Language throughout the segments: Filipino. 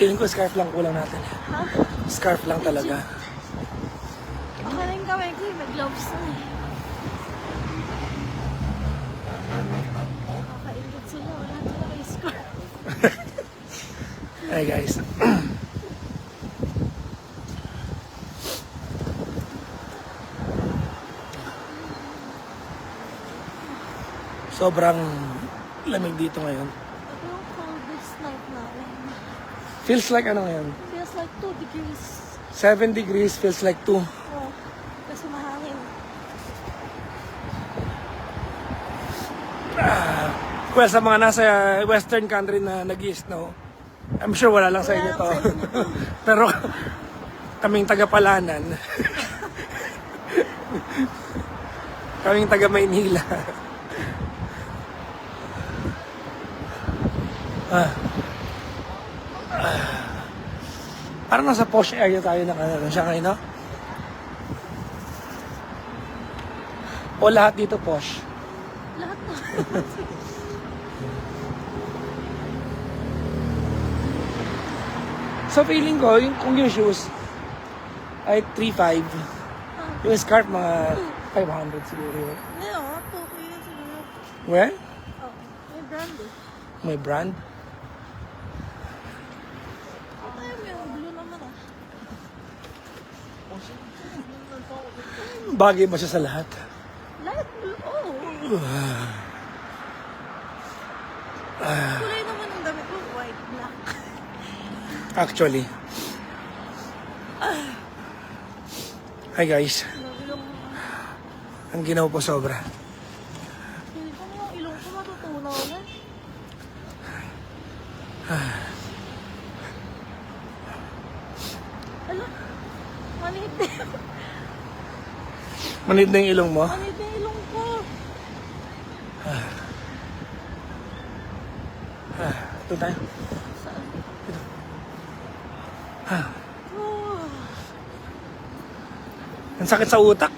Feeling ko scarf lang kulang natin. Ha? Scarf lang talaga. Baka na yung kamay ko, may gloves na eh. Nakakaingit sila, wala na kayo scarf. Hey guys. Sobrang lamig dito ngayon. Ito yung coldest night namin. Feels like ano ngayon? Feels like 2 degrees. 7 degrees feels like 2. Oh, kasi mahangin. Well, sa mga nasa western country na nag-i-snow, I'm sure wala lang sa inyo to. Pero kaming taga-Palanan, kaming taga-Maynila. Parang nasa posh area tayo ng ano, siya ngayon, no? O lahat dito posh? Lahat na. So feeling ko, kung yung shoes ay 3.5, yung scarf mga 500 siguro yun. Hindi oh, 2K yun siguro. Well, Oh, may brand eh. may brand. Ay, may blue naman ah. Bagay ba siya sa lahat? Light blue, oh. Kulay naman ng damit ko, white, black. Actually. Hi guys. Ilong, Ang ginaw po sobra. hindi ko na yung ilong ko matutunaw na. Ala, manid na yung, Manid na yung ilong mo? manid na yung ilong ko. Ito tayo. Saan? Ah, Oh, ang sakit sa utak.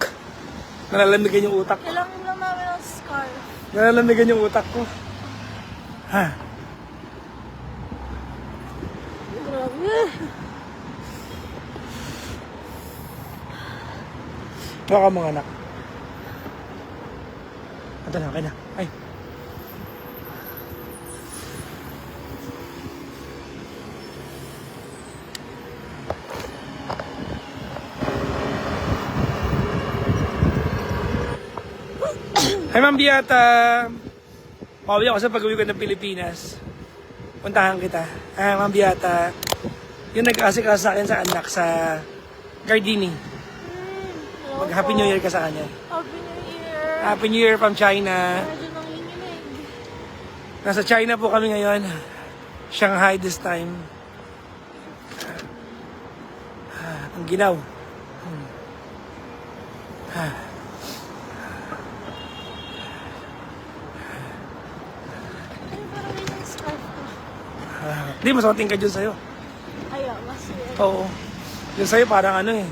Nalalamigan yung utak ko. kailangan lang namin ng scarf. Nalalamigan yung utak ko. Ha? Grabe. Baka mga anak. Ito na, okay na. Ay. Hi, Ma'am Biata. Pauwi ako sa pag-uwi ko ng Pilipinas. Puntahan kita. Ma'am Biata. Yung nag-asikaso sa akin sa anak sa Gardini. Mag-Happy New Year ka sa kanya. Happy New Year. Happy New Year from China. Medyo nanginginig. Nasa China po kami ngayon. Shanghai this time. Ang ginaw. Ay, parang may yung scarf ko. Hindi, mas mating ka dyan sa'yo. Ayaw, mas yun. Oo. Yung sa'yo parang ano eh.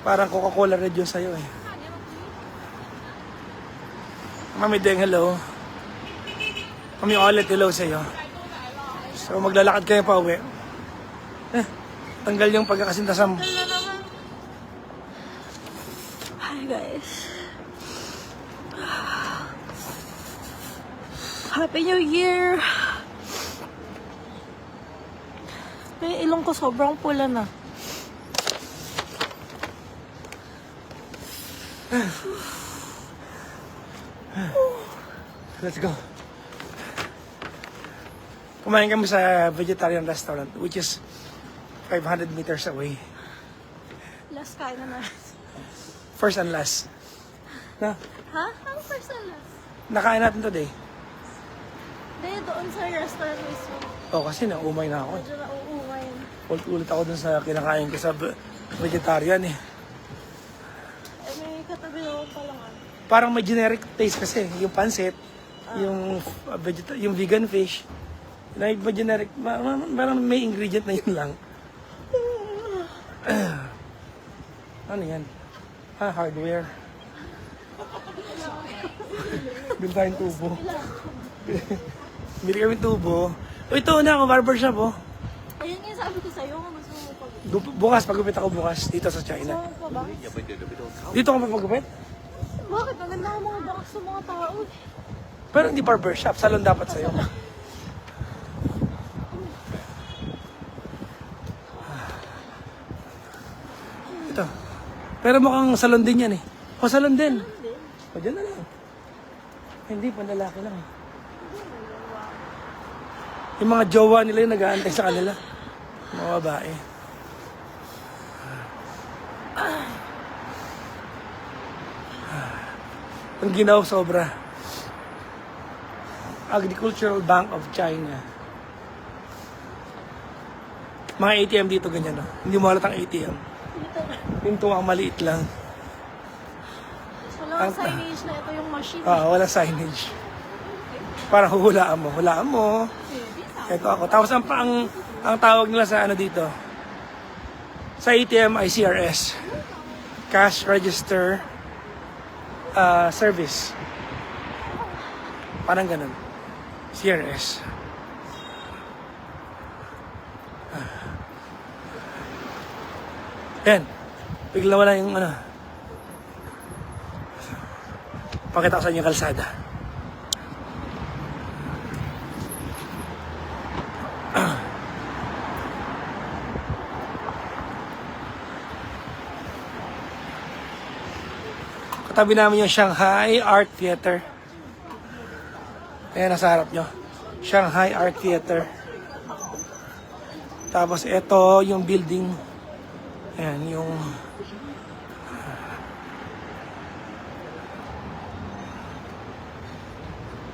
Parang Coca-Cola red yung sa'yo eh. Mami Deng, hello. Mami Olet, hello sa'yo. So maglalakad kayo pa uwi. Tanggal yung pagkakasintasam. Wala naman. Hi guys. Happy New Year. May ilong ko sobrang pula na. Let's go. Kumain kami sa vegetarian restaurant which is 500 meters away. Last kain na na. First and last. Na, Ha? Ang first and last? nakain natin today. Dahil doon sa restaurant mismo. Oh, kasi naumay na ako eh. Medyo nauuwain. Ulit ako dun sa kinakain ko sa vegetarian eh. Eh, may katabi naman palang ano. Parang may generic taste kasi. Yung pancit, yung yung vegan fish. Like, may generic, parang may ingredient na yun lang. Ano yan? Hardware. Bili tayong tubo. Bili kami tubo. O ito na ako, barbershop oh. Ayun nga sabi ko sa'yo kung gusto mo pag... Bukas, pagupit ako bukas dito sa China. Gusto mo pa ba? Dito ako magpagupit? Bakit? Ang ganda ng mga bakas sa mga tao. Pero hindi barbershop. Salon dapat sa'yo. Ito. Pero mukhang salon din yan eh. O, salon din. O, dyan na lang. Hindi, panlalaki lang eh. Yung mga jowa nila yung nag-aantay sa kanila. Mga babae. Ang ginaw sobra. Agricultural Bank of China. Mga ATM dito ganyan, no? Hindi mo halatang ATM. Yung tuwang maliit lang. Walang signage na ito yung machine. Wala signage. Parang huhulaan mo. Hulaan mo. Ito ako. Tapos ang tawag nila sa ano dito, sa ATM ay CRS. Cash Register Service. Parang ganun. CRS. Yan. Bigla wala yung ano. Pakita ko sa inyo yung kalsada. Katabi namin yung Shanghai Art Theater. Ayan, nasa harap nyo. Shanghai Art Theater. Tapos ito yung building. Ayan, yung...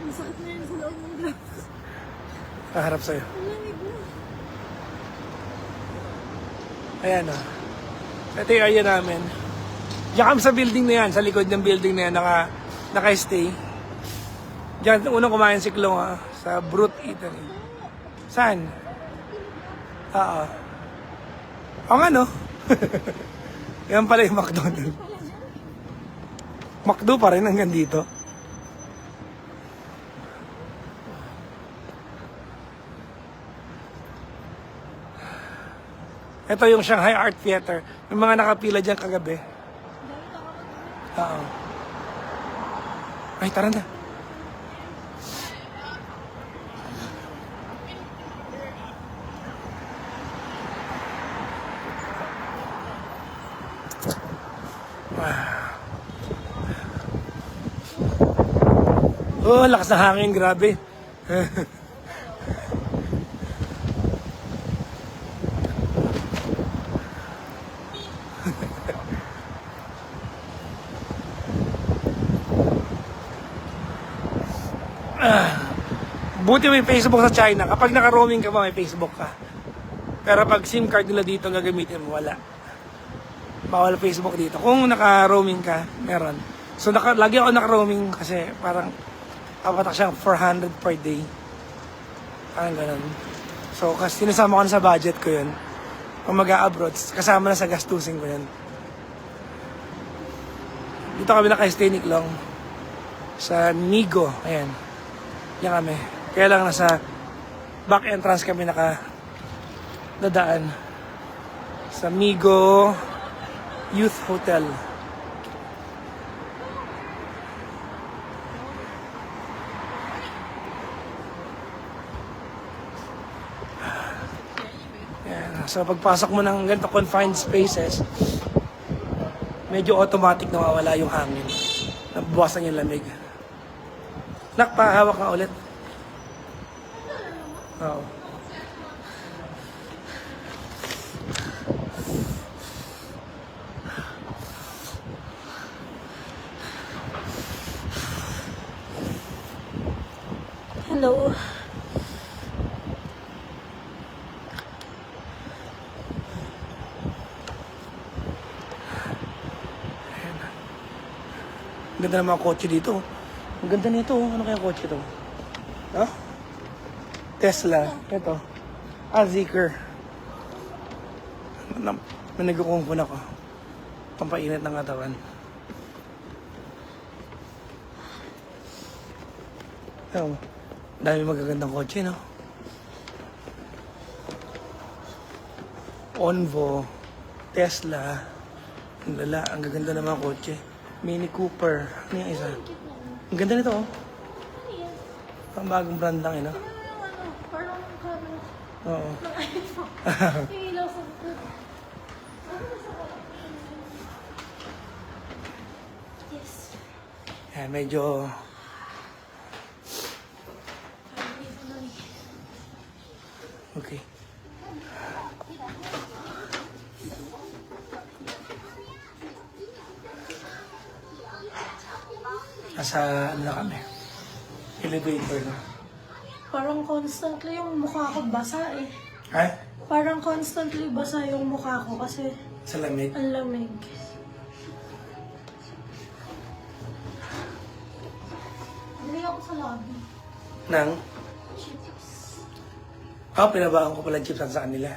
Ang sakit na yun sa loob ng gloves. Kaharap sa'yo. Ang lamig na. Ayan o. Ito yung area namin. Diyan kami sa building na yan. Sa likod ng building na yan. Naka-stay. Diyan, unang kumain si Klong sa Brut Eatery. Saan? Oo. O nga no? Yan pala yung McDonald's. McDo pa rin hanggang dito. Ito yung Shanghai Art Theater. May mga nakapila dyan kagabi. Oo. Ay, tara na. Oh, lakas na hangin, grabe. Buti may Facebook sa China. Kapag naka-roaming ka ba, may Facebook ka. Pero pag SIM card nila dito ang gagamitin mo, wala. Bawal Facebook dito. Kung naka-roaming ka, meron. So lagi ako naka-roaming kasi parang kapatak siyang 400 per day. Parang ganun. So kasi sinasama ko na sa budget ko yun. Kung mag-a-abroad, kasama na sa gastusin ko yun. Dito kami naka-stay ni Klong. Sa Nigo. Ayan. Yan kami. Kaya lang nasa back entrance kami dadaan sa Migo Youth Hotel. Yan. So pagpasok mo ng ganito confined spaces, medyo automatic nawawala yung hangin. Nabawasan yung lamig. Nakpahawak na ulit. Oo. Hello. Ang ganda ng mga kotse dito. Ang ganda nito. Ano kaya kotse to? Ha? Tesla. Ito. Zeekr. May nagkukumpun ako. Pampainit ng katawan. Ang dami magagandang kotse, no? Onvo, Tesla. Ang lala, ang gaganda ng mga kotse. Mini Cooper. Ano yung isa? Ang ganda nito, oh. Ano yan? Ang bagong brand lang, eh, no? Ano yung ano? Parang camera Oo. ng iPhone. Yung ilaw sa likod. Yes. Yan, medyo... Parang dito na eh. Okay. Nasa, ano na kami? Elevator na. Parang constantly yung mukha ko basa eh. Ay? Parang constantly basa yung mukha ko kasi Sa lamig. ang lamig. Bili ako sa lobby. Nang? Chips. Pinabaan ko pala chips sa kanila.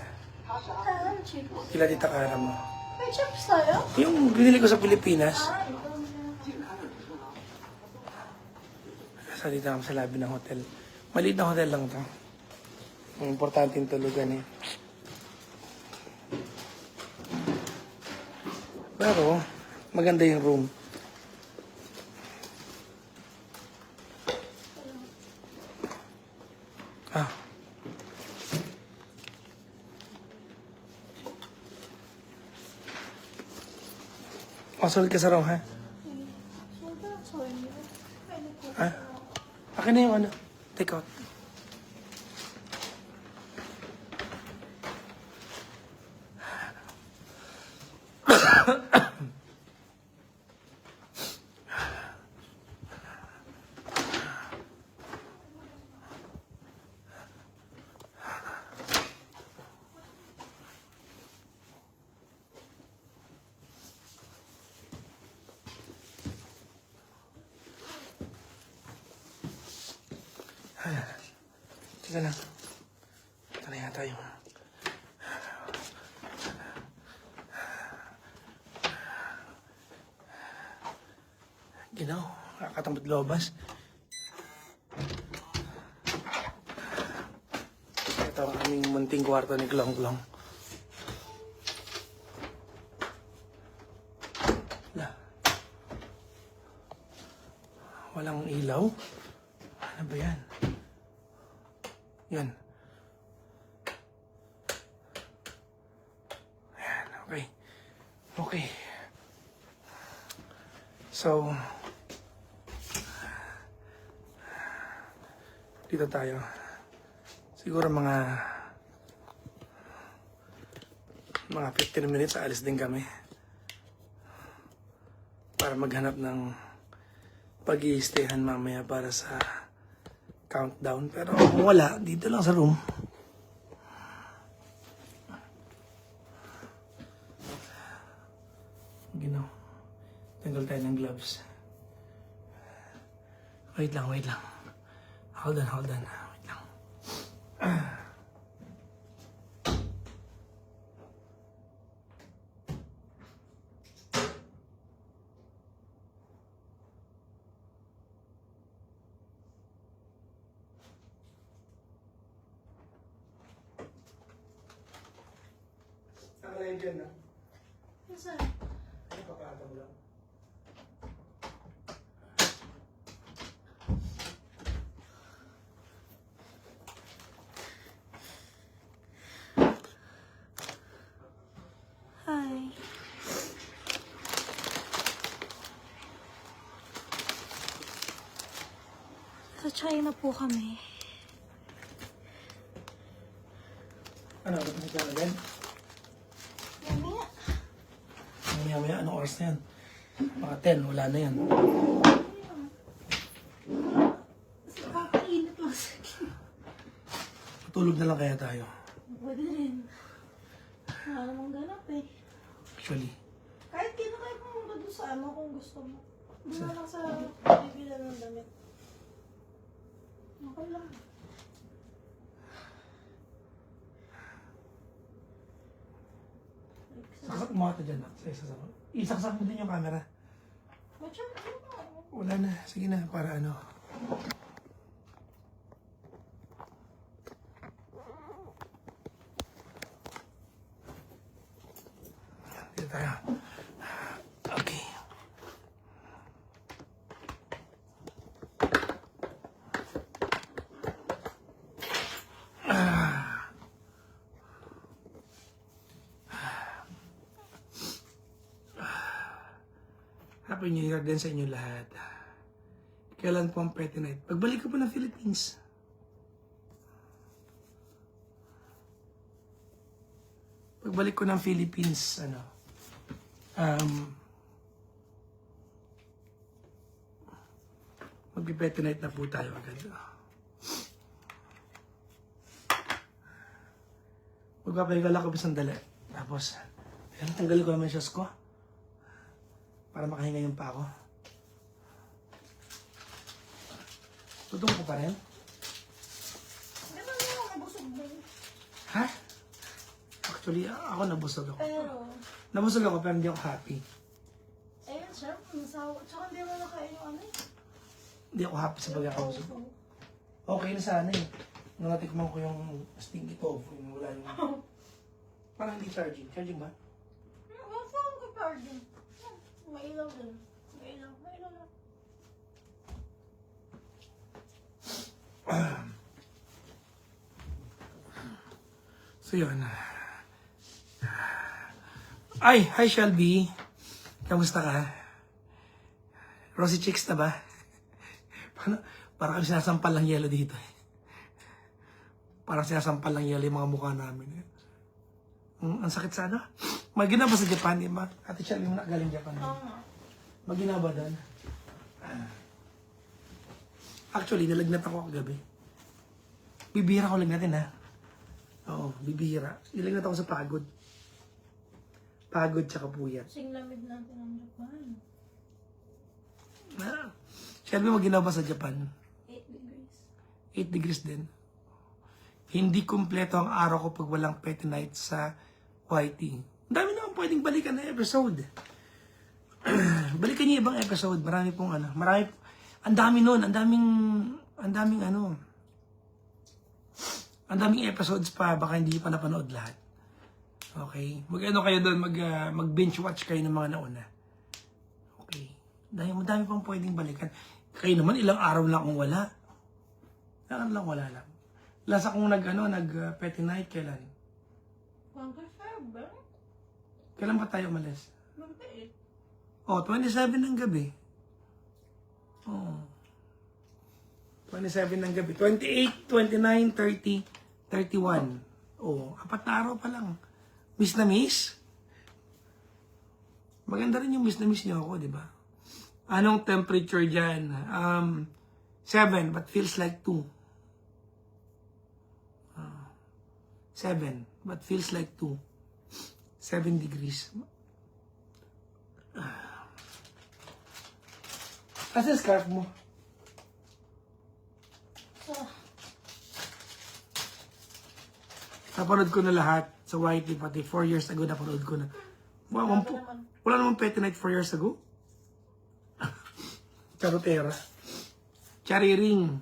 Chips. Kila Tita Kara mo. May chips tayo? Yung binili ko sa Pilipinas. Ito. Sa dito kami sa lobby ng hotel. Maliit na hotel lang to. Ang importante yung tulugan eh. Pero, maganda yung room. Ah. Masulod ka sa room, ha? Sorry. Pwede ko. Ha? Akin na yung ano. Take out. Teka lang. Ito na yata yung... Ginaw, nakakatambot lobas. Ito ang aming munting kwarto ni Klong Klong. Wala. Walang ilaw. Ano ba yan? Yan. Ayan, okay. Okay. So, dito tayo. Siguro mga 15 minutes aalis din kami. Para maghanap ng pag-i-stayhan mamaya para sa countdown. Pero kung wala, dito lang sa room. Ginaw. Tanggal tayo ng gloves. Wait lang, wait lang. Hold on, hold on. Wait lang. Nakalayan dyan, no? Saan? Ano papata mo lang? Hi. Sa China po kami. Ano, ba't mo siya agad? Mamaya. Mamaya-maya, anong oras na yan? Mga 10, wala na yan. Kakainit lang sa akin. Patulog na lang kaya tayo. Pwede rin. Wala namang ganap eh. Actually. Kahit kinakaya pumunta doon sa ano kung gusto mo. Doon na lang sa bibila ng damit. Okay lang. Saksak mo ito dyan. Isaksak mo din yung camera. Macham, ano ba? Wala na. Sige na, para ano. tayo. Okay. Happy New Year din sa inyo lahat. Kailan po ang Petty Night? Pagbalik ko po ng Philippines. Pagbalik ko ng Philippines, magpi-Petty Night na po tayo agad. Magpapahinga lang ko pa sandali. Tapos, tanggalin ko naman yung shoes ko. Para makahinga yung pa ako. Tutong ko pa rin. Di ba nga nabusog mo? Ha? Actually, ako nabusog ako. Pero, Nabusog ako pero hindi ako happy. ayun, syempre, masawa. Tsaka hindi mo nakain yung ano eh. Hindi ako happy sa pagkakabusog. Okay na sana eh. Nung natikman ko yung stinky tofu, yung wala yung... Parang hindi charging. Charging ba? Saan ko pardon? Mailaw din. Mailaw lang. So yun. Ay, hi Shelby. Kamusta ka? Rosy Chicks na ba? Parang kami sinasampal lang yelo dito. Parang sinasampal lang yelo yung mga mukha namin. Ang sakit sana. Magina ba sa Japan, di ba? Ate Shelby mo na galing Japan. Oo nga. Magina ba doon? Actually, nalagnat ako kagabi. Bibihira ko lagnatin ha. Oo, bibihira. Nilagnat ako sa pagod. Pagod tsaka puyat. Sing lamig natin ang Japan. Shelby, magina ba sa Japan? 8 degrees. 8 degrees din. Hindi kumpleto ang araw ko pag walang Petty Night sa YT. Ang dami naman pwedeng balikan na episode. Balikan niyo ibang episode. Marami pong ang dami nun. Ang daming episodes pa. Baka hindi pa napanood lahat. Okay? Mag-ano kayo doon, mag-binge watch kayo ng mga nauna. Okay? Dami pang pwedeng balikan. Kayo naman, ilang araw lang akong wala. Ilang lang wala lang. Last akong Petty Night, kailan? Pagkasaba? Kailan ba tayo umalis? Mabait. 27 ng gabi. 27 ng gabi. 28, 29, 30, 31. 4 na araw pa lang. Miss na miss? Maganda rin yung miss na miss niyo ako, di ba? Anong temperature dyan? 7, but feels like 2. 7, but feels like 2. 7 degrees. Asa scarf mo? So, Napanood ko na lahat sa YT, pati 4 years ago napanood ko na. Wala namang Petty Night 4 years ago? Charotera. Chariring.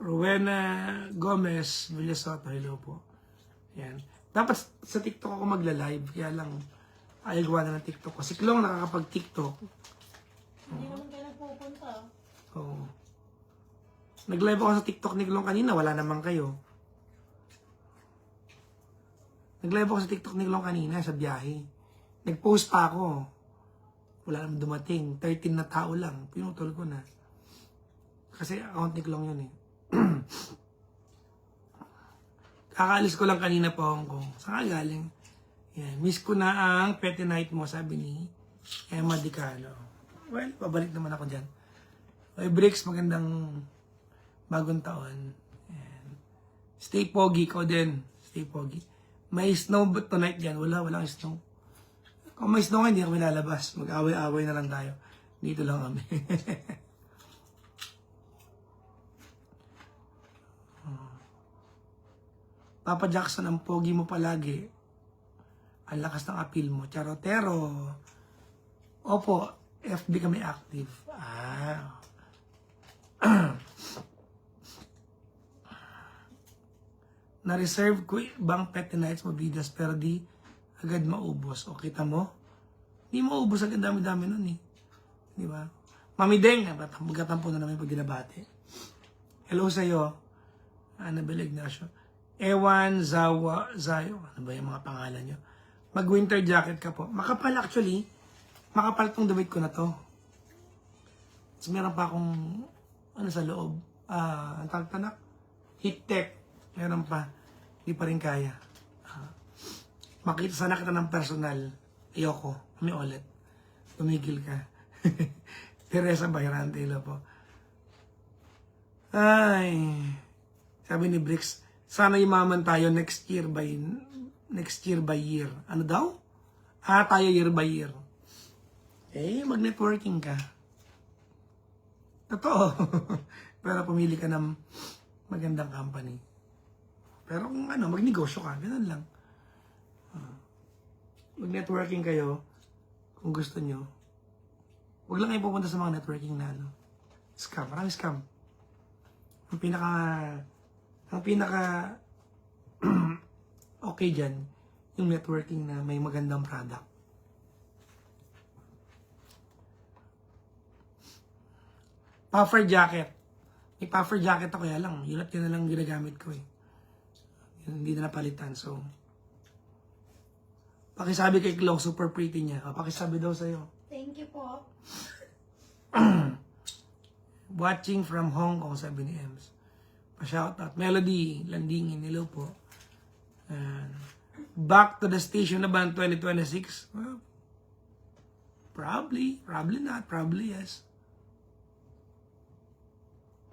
Rowena Gomez Villasoto, hello po. Yan. Dapat sa TikTok ako magla-live, kaya lang ayaw gawa na ng TikTok ko. Si Klong nakakapag-TikTok. hindi naman kayo nagpupunta. Oo. Nag-live ako sa TikTok ni Klong kanina, wala naman kayo. Nag-live ako sa TikTok ni Klong kanina sa biyahe. Nag-post pa ako. Wala naman dumating. 13 na tao lang. Pinutol ko na. Kasi account ni Klong yun eh. Kakaalis ko lang kanina pa Hong Kong. Saan ka galing? Yan. Miss ko na ang Petty Night mo, sabi ni Emma Dicalo. Well, pabalik naman ako dyan. Okay, Bricks, magandang bagong taon. Yan. Stay pogi ko din. Stay pogi. May snow ba tonight dyan? Walang snow. Kung may snow, hindi kami lalabas. Mag-away-away na lang tayo. Dito lang kami. Papa Jackson, ang pogi mo palagi. Ang lakas ng appeal mo. Charotero. Opo, FB kami active. Na-reserve ko ibang Pet Nights Movidas pero di agad maubos. O kita mo? Di maubos agad, dami-dami nun eh. Di ba? Mami Deng, magkatampo na namin pag dinabate. Hello sa'yo. Annabelle Ignacio. Ewan, Zayo. Ano ba yung mga pangalan nyo? Mag-winter jacket ka po. Makapal actually. Makapal tong damit ko na to. Tapos meron pa akong, ano sa loob, ang tagtanak, heat tech. Meron pa. Hindi pa rin kaya. Makita sana kita ng personal. Ayoko. Kami ulit. Tumigil ka. Teresa Bayrante, hello po. Ay. Sabi ni Bricks, sana yumaman tayo next year by year. Ano daw? Tayo year by year. Mag-networking ka. Totoo. Pero pumili ka ng magandang company. Pero kung magnegosyo ka, ganun lang. Mag-networking kayo kung gusto nyo. Huwag lang kayo pupunta sa mga networking na scam. Maraming scam. Ang pinaka okay dyan, yung networking na may magandang product. Puffer jacket. May puffer jacket ako, kaya lang. Yun at yun na lang ginagamit ko eh. Hindi na napalitan, so. Pakisabi kay Chloe, super pretty niya. Pakisabi daw sa'yo. Thank you po. Watching from Hong Kong, sabi ni Ems. Pa-shoutout. Melody, Landingin, hello po. Back to the station na ba in 2026? Well, probably not, probably yes.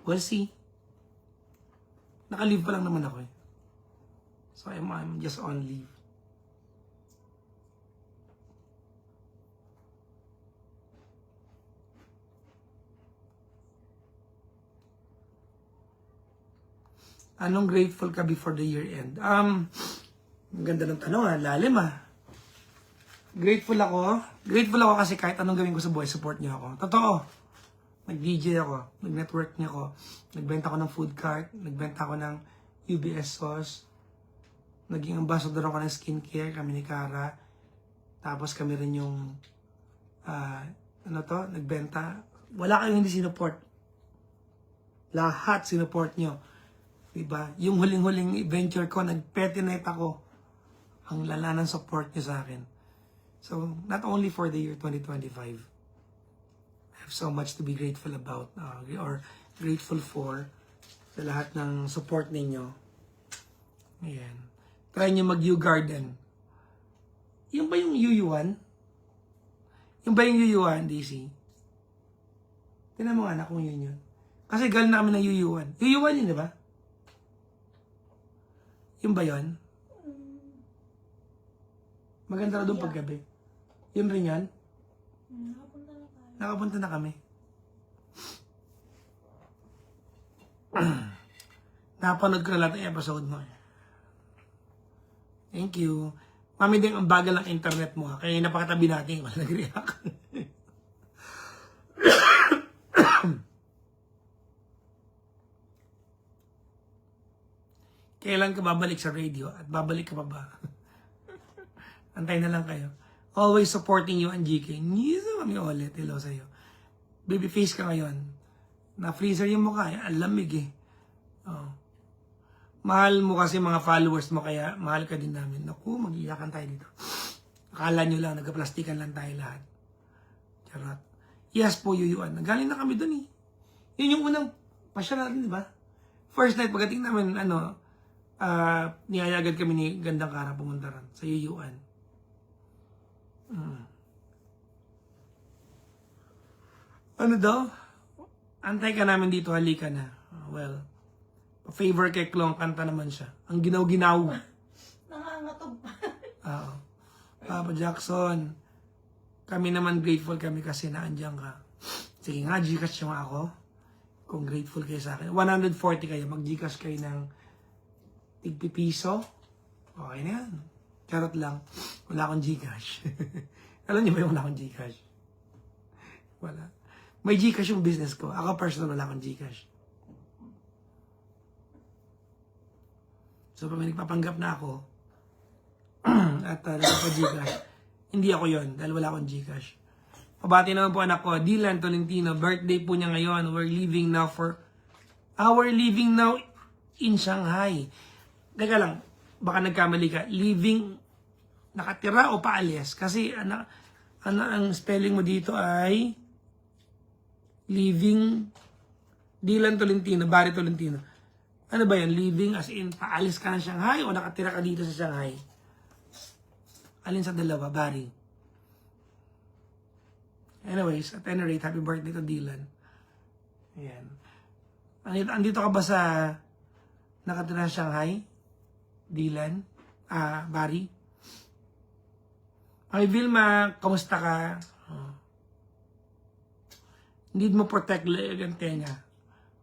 We'll see. Naka-leave pa lang naman ako eh. So I'm just on leave. Anong grateful ka before the year end? Ang ganda ng tanong lalim Grateful ako kasi kahit anong gawin ko sa buhay, support niyo ako. Totoo. Nag-DJ ako, nag-network niyo ako, nagbenta ako ng food cart, nagbenta ako ng UBS sauce, naging ambassador ako ng skincare, kami ni Cara. Tapos kami rin yung, nagbenta. Wala kayong hindi sinuport. Lahat sinuport nyo. Diba? Yung huling-huling venture ko, nag-petty night ako. Ang lala ng support nyo sa akin. So, not only for the year 2025, I have so much to be grateful about, or grateful for, sa lahat ng support ninyo. Ayan. Try nyo mag-U Garden. Yung ba yung UU1? Yung ba yung UU1, DC? Tinan mo anak kung yun yun. Kasi galing na kami ng UU1. UU1 yun, di ba? Yung ba yun? Maganda na doon paggabi. Yun rin yan? Nakapunta na tayo. Nakapunta na kami. Napanood ko na lahat ng episode mo. Thank you. Mami din, ang bagal ng internet mo. Kaya napakatabi natin. Wala nag-react. Kailan ka babalik sa radio? At babalik ka pa ba? Antay na lang kayo. Always supporting you and GK. Niso kami ulit. Hello sa'yo. Babyface ka ngayon. Na-freezer yung mukha. Ang lamig eh. Oh. Mahal mo kasi mga followers mo, kaya mahal ka din namin. Naku, mag-iyakan tayo dito. Akala nyo lang, nagka-plastikan lang tayo lahat. Charot. Yes po, Yuyuan. Nagaling na kami dun eh. Yun yung unang pasya natin, di ba? First night, pagdating namin, niyayagad kami ni Gandang Cara pumunta rin sa Yuyuan. Ano daw? Antay ka namin dito, halika na. Well, favor kay Klong, kanta naman siya. Ang ginaw-ginaw. Nangangatog pa. Oo. Papa Jackson, kami naman grateful kami kasi naandyan ka. Sige nga, Gcash yung ako. Kung grateful kayo sa akin. 140 kayo, mag-Gcash kayo ng tig-piso. Okay na yan. Charot lang. Wala akong Gcash. Alam niyo ba yung wala akong Gcash? Wala. May Gcash yung business ko. Ako personal, wala akong Gcash. So, pag may nagpapanggap na ako, at nagpapa-Gcash, hindi ako yon dahil wala akong Gcash. Pabati naman po anak ko, Dylan Tolentino, birthday po niya ngayon. We're leaving now in Shanghai. Teka lang, baka nagkamali ka. Leaving, nakatira o paalis? Kasi ang spelling mo dito ay leaving Dylan Tolentino, Barry Tolentino. Ano ba yan? Leaving as in paalis ka ng Shanghai o nakatira ka dito sa Shanghai? Alin sa dalawa, Barry? Anyways, at any rate, happy birthday to Dylan. Ayan. Andito ka ba sa nakatira sa Shanghai? Dylan? Barry? Okay, Vilma, kamusta ka? Need mo protect ang tenga.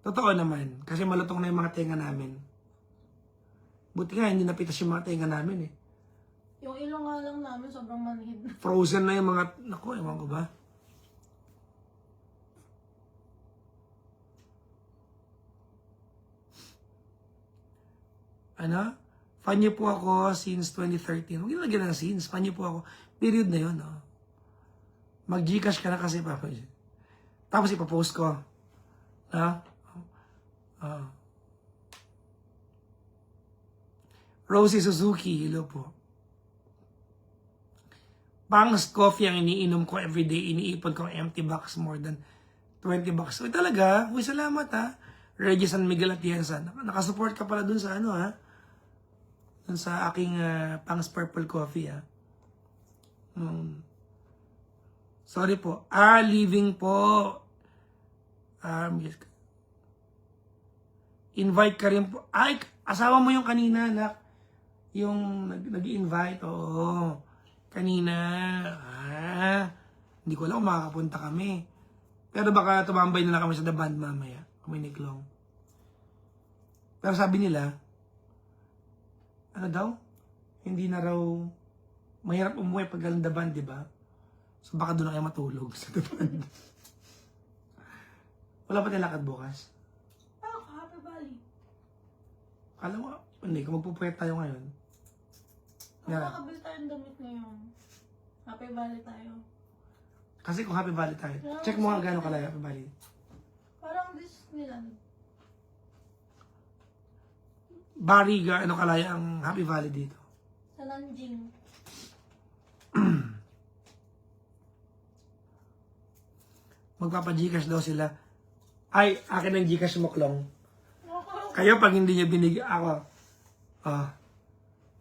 Totoo naman, kasi malutong na yung mga tenga namin. Buti nga, hindi napitas yung mga tenga namin eh. Yung ilong nga lang namin, sobrang manhid. Frozen na yung mga, naku, ewan ko ba? Ano? Fan niyo po ako since 2013. Huwag yung lagyan ng since. Fan niyo po ako. Period na yun, no? Mag-Gcash ka na kasi pa. Tapos ipapost ko. No? Rosie Suzuki, hello po. Bangs coffee ang iniinom ko everyday. Iniipon ko ang empty box more than 20 bucks. Uy, talaga? Uy, salamat ha. Reggie San Miguel Atienza. Nakasupport ka pala dun sa ano ha. Dun sa aking Pangs Purple Coffee ha. Sorry po. Leaving po. Invite ka rin po. Ay, asawa mo yung kanina, anak. Yung nag-invite. Oo. Kanina. Hindi ko alam kung makakapunta kami. Pero baka tumambay na lang kami sa The Band mamaya. Kami ni Klong. Pero sabi nila, ano daw? Hindi na raw mahirap umuwi pag galang The Band, di ba? So baka doon na kayo matulog sa The Band. Wala pa tayong lakad bukas? Happy Valley. Kala mo, hindi, kung magpupuyat tayo ngayon. Kung makakabili tayong damit ngayon, Happy Valley tayo. Kasi kung Happy Valley tayo, check mo nga gano'ng kalayo Happy Valley. Parang Disneyland. Bari, ano kalaya ang Happy Valley dito? Sa Nanjing. Magpapa-Gcash daw sila. Ay, akin ang Gcash mo, Klong. Kayo pag hindi niya binigay ako.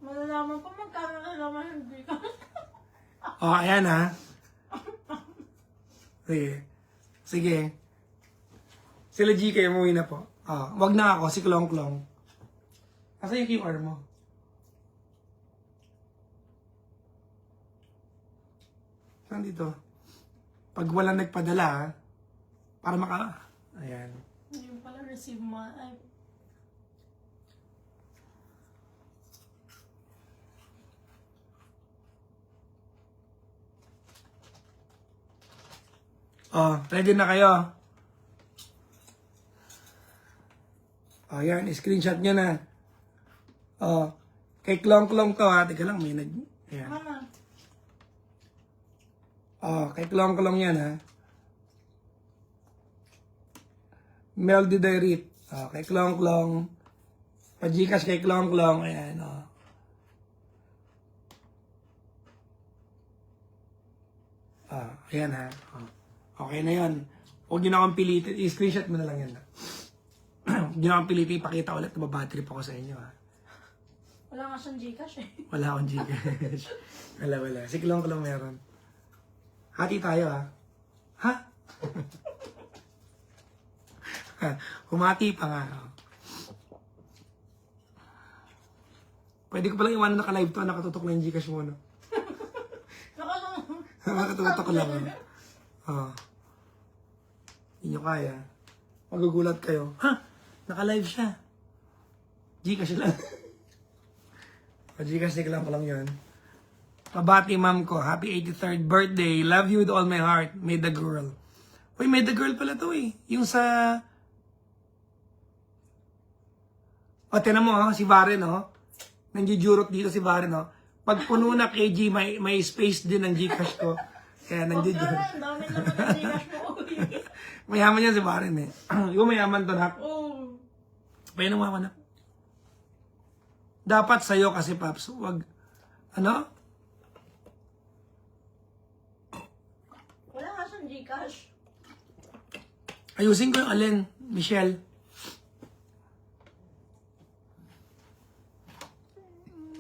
Malalaman ko magkano na naman hindi ka. Ayan ha. Sige. Sige. Sila GK, umuwi na po. Wag na ako, si Klong Klong. Kasi yung QR mo. Saan dito? Pag walang nagpadala, ha? Para Ayan. Hindi pala receive mo. Ay, ready na kayo? Yan, screenshot nyo na. Kay Klong Klong to ha. Teka lang, may Ayan. Mama. Kay Klong Klong yan ha. Melody Dairit. Kay Klong Klong. Pa-Gcash kay Klong Klong. Ayan, ayan ha. Okay na yan. Huwag nyo na akong pilitin. I-screenshot mo na lang yan. Huwag nyo na akong pilitin. Ipakita ulit na babattery pa ko sa inyo ha. Wala nga siyang Gcash eh. Wala akong Gcash. wala. Si Klong Klong meron. Hati tayo ha. Ha? Humati pa nga. Pwede ko palang iwanan naka-live to. Nakatutok na yung Gcash mo, no? Nakatutok lang. Hindi nyo kaya. Magugulat kayo. Ha? Naka-live siya. Gcash lang. Gcash lang ko lang yun. Pabati ma'am ko. Happy 83rd birthday. Love you with all my heart. Made the girl. Uy, made the girl pala to eh. Yung sa... tinan mo si Varen, nanjujurot dito si Barry, no? Pag puno na KG, may space din ng Gcash ko. Kaya Huwag ka nanjujurot. na, ang dami naman ang Gcash mo. Mayaman yan si Barry, eh. Yung mayaman to, nak. Oo. Pwede naman na. Dapat sa'yo kasi, Paps. Wag, ano? Wala nga siyang Gcash. Ayusin ko yung alin, Michelle.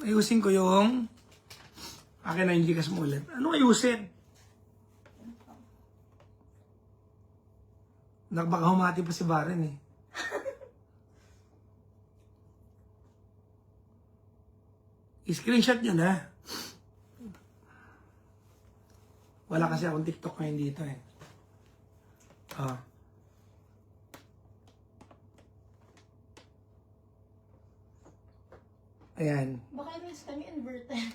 Ayusin ko yung... Akin na yung Gcash mo ulit. Anong ayusin? Baka humati pa si Baren eh. I-screenshot nyo na. Wala kasi akong TikTok ngayon dito eh. Ah. Ayan. Baka inis kami inverted.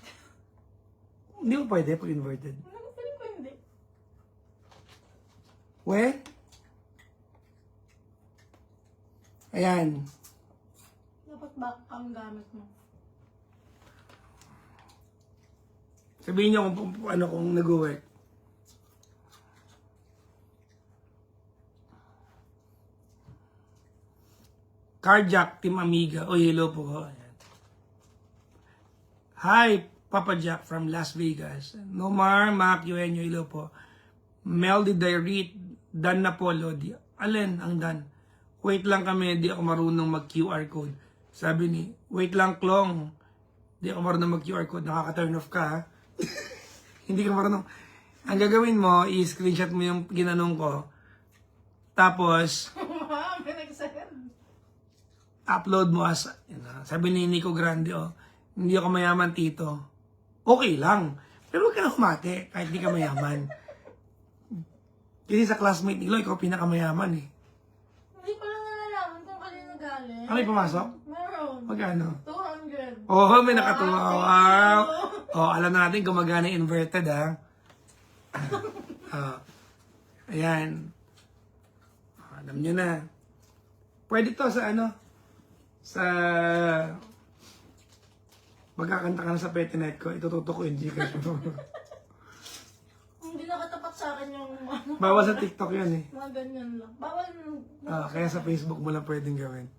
Hindi mo pwede pag inverted. Ano pwede ko hindi? We? Ayan. Dapat back cam gamit mo. Sabihin niyo kung nag-work. Carjack, Team Amiga. Oh, hello po. Ayan. Hi, Papa Jack from Las Vegas. Nomar, Mac, Eugenio, hello po. Meldy Diary, Dan Napolo. Alin ang Dan? Wait lang kami, di ako marunong mag-QR code. Sabi ni, wait lang, Klong. Di ako marunong mag-QR code. Nakaka-turn off ka, ha? Hindi ka marunong. Ang gagawin mo, i-screenshot mo yung ginanong ko. Tapos, May nag-send. upload mo as, sabi ni Nico Grande, hindi ako mayaman, tito. Okay lang. Pero huwag ka na humati, kahit hindi ka mayaman. Kasi sa classmate ni Lo, ikaw pinakamayaman eh. Hindi ko lang nalalaman kung kanino galing. Ano yung pumasok? Meron. Magkano? 200. Oh, may nakatuwa. Wow. Oh, alam natin gumagana inverted, ha? Ayan. Alam nyo na. Pwede to sa ano? Sa... Magkakanta ka na sa petty night ko, itututok ko yung Gcash mo. Hindi nakatapat sa akin yung Bawal sa TikTok yan eh. mga ganyan lang. Bawal. Kaya sa Facebook mo lang pwedeng gawin.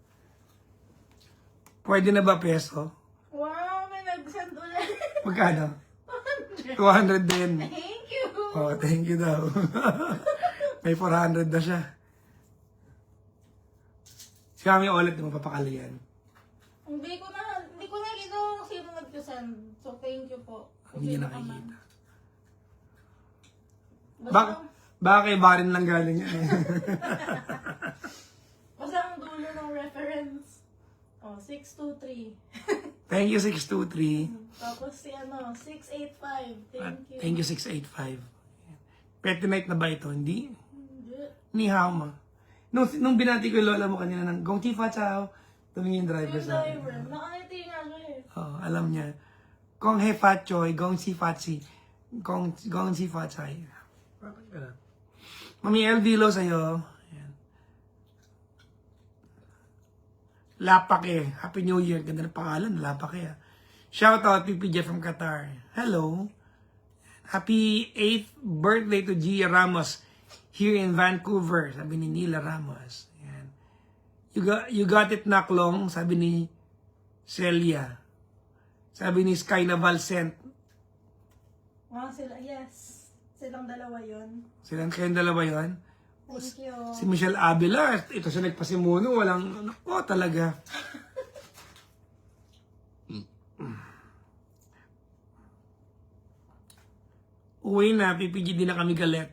Pwede na ba peso? Wow, may nag-send ulit. Magkano? 200 din. Thank you. Oh, thank you daw. May 400 na siya. Si Kami ulit na mapapakali yan. Hindi ko nakita kung sino nag-send. So, thank you po. Hindi niya Sino ka man. nakikita. Basta, Baka kay Barin lang galing yan eh. basta ang dulo ng reference. Oh, 623. Thank you, 623. Tapos si 685. Thank you. Thank you, 685. Petty night na ba ito? Hindi. Hindi. Ni hao ma. Nung binati ko yung lola mo kanina ng Gong Chifa Chao, tumingin yung driver Yung sa akin. driver. Nakangiti nga siya eh. Oh, alam niya. Kong he fat choy, gong si fat si. Gong si fat chai. Mami LV lo sa'yo. Ayan. Lapake. Happy New Year. Ganda ng pangalan. Lapake. Shout out PPJ from Qatar. Hello. Happy 8th birthday to Gia Ramos here in Vancouver. Sabi ni Nila Ramos. Ayan. You got it, Naklong. Sabi ni Celia. Sabi ni Sky Navalcent. Wow, sila. Yes. Silang dalawa yun. Silang kayong dalawa yun. Thank you. Si Michelle Avila, ito siya nagpasimuno, walang, talaga. Uwi na, PPG din na kami galit.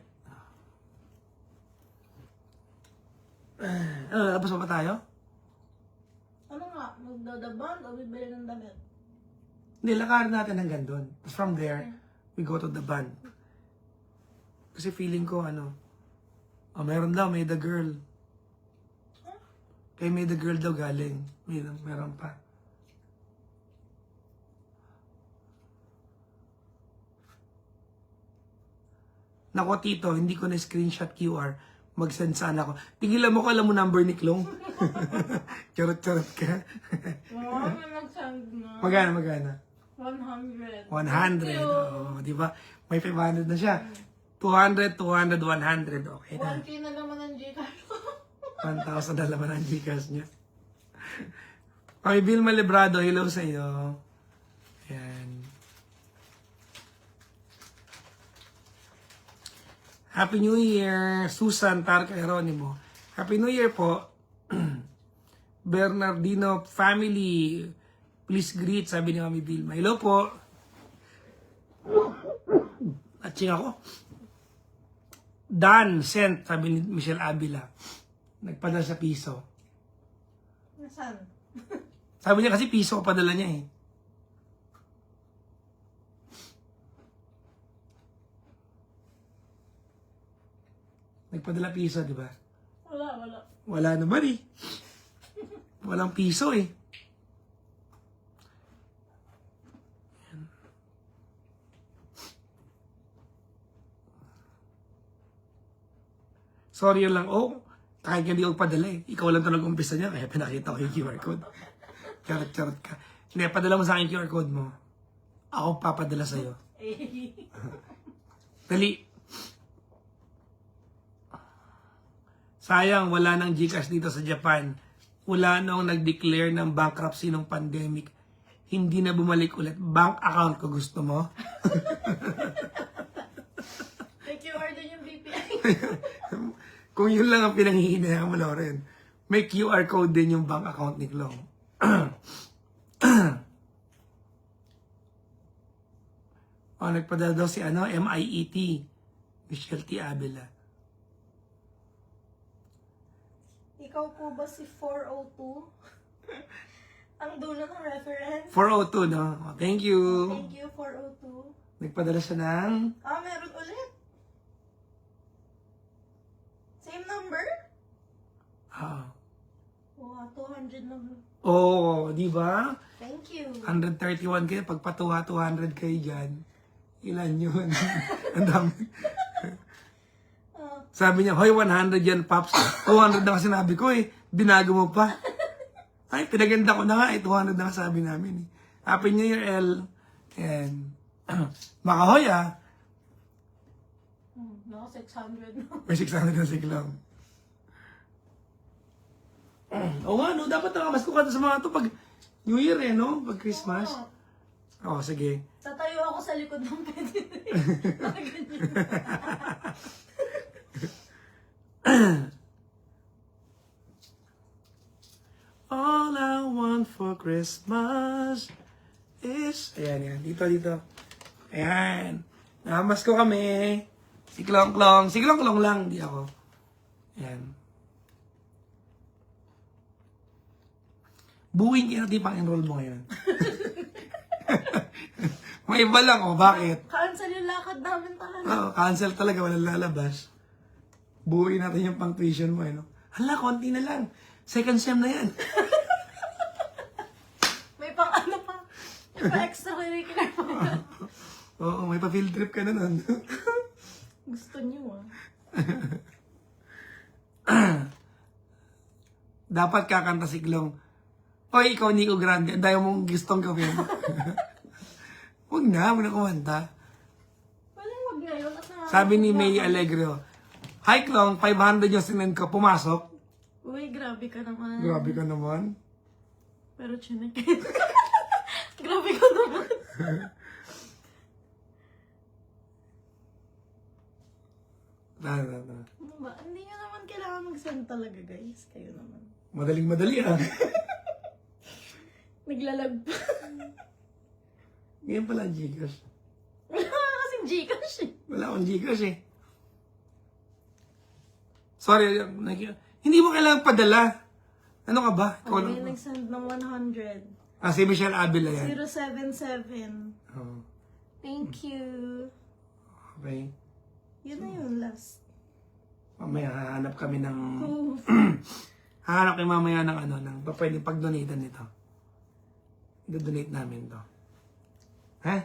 Labas pa ba tayo? Ano nga? Magdadaban o bibili ng damit? Hindi, lakarin natin hanggang doon. From there, we go to the band. Kasi feeling ko, meron daw, may the girl. Kay may the girl daw galing. Meron pa. Nako tito, hindi ko na screenshot QR. Mag-send sana ako. Tigilan mo ko, alam mo number ni Klong. Charot-charot ka. Wow, may nag-send na. Magana? 100. 100. Oh, di ba? May 500 na siya. 200, 200, 100. Okay na. 1K na naman ang Gcash ko. 1,000 na laman ang Gcash niya. Okay, Vilma Librado, hello sa iyo. Ayan. Happy New Year, Susan Tarca Geronimo. Happy New Year po. Bernardino family, please greet, sabi ni Mami Vilma. Hello po. Atching ako. Dan sent, sabi ni Michelle Avila. Nagpadala sa piso. Nasaan? Sabi niya kasi piso padala niya eh. Nagpadala piso, di ba? Wala. Wala naman eh. Walang piso eh. Sorry yun lang. Oh, kahit hindi ako padala eh. Ikaw lang ito nag-umpisa niya, kaya pinakita ko yung QR code. Charot ka. Hindi, padala mo sa akin QR code mo. Ako papadala sa'yo. Dali. Sayang, wala nang Gcash dito sa Japan. Wala nang nag-declare ng bankruptcy ng pandemic. Hindi na bumalik ulit. Bank account ko gusto mo? May QR din yung BPI. Kung yun lang ang pinanghihinayang mo, Lauren, may QR code din yung bank account ni Klong. Nagpadala daw si MIET, Michelle T. Avila. Ikaw po ba si 402? Ang dulo ng reference? 402, no? Oh, thank you. Thank you, 402. Nagpadala siya ng... Meron ulit. Same number? Wow, 200 na. Oh, di ba? Thank you. 131 kayo, pagpatuwa 200 kayo dyan. Ilan yun? Ang dami. Sabi niya, hoy, 100 yan, Pops. 200 na kasi sinabi ko eh. Binago mo pa. Ay, pinaganda ko na nga eh. 200 na sabi namin eh. Happy New Year, El. And, makahoy ah. No, 600 na. May 600 na siglang. Oo nga, no? Dapat nakamasko ka sa mga to pag New Year eh, no? Pag Christmas. Oo, sige. Tatayo ako sa likod ng pwede. All I want for Christmas is... Ayan. Dito. Ayan. Nakamasko kami. Si Klong. Si Klong lang, di ako. Ayan. Buuin kayo natin pang-enroll mo ngayon. May iba lang, bakit? Cancel yung lakad namin talaga. Oo, cancel talaga, walang lalabas. Buuin natin yung pang-tuition mo, no? Hala, konti na lang. Second sem na yan. May pang ano pa. May pa extracurricular pa. Oo, may pa-field trip ka na nun. Gusto niyo Dapat kakanta si Klong. Oy, ikaw, Nico Grande, dahil mong gustong gawin. Huwag na kumanta. Wag ngayon. Sabi ni May Alegrio, hi Klong, 500 yung sinend ko, pumasok. Uy, grabe ka naman. Grabe ka naman. Pero chinek. Grabe ka naman. Ano ba? Hindi nyo naman kailangan mag-send talaga, guys. Kayo naman. Madaling-madali ah. Naglalag pa. Ngayon pala ang Gcash. Wala ka kasing Gcash eh. Wala akong Gcash eh. Sorry, hindi mo kailangang padala. Ano ka ba? Ikaw Okay, lang. nag-send ng 100. Si Michelle Avila yan. 077. Oh, Thank you. okay. Yun na yun, last. Mamaya hahanap kami ng... Oh. Hahanap kayo mamaya ng pwedeng pag-donate nito. I-donate namin to. Ha?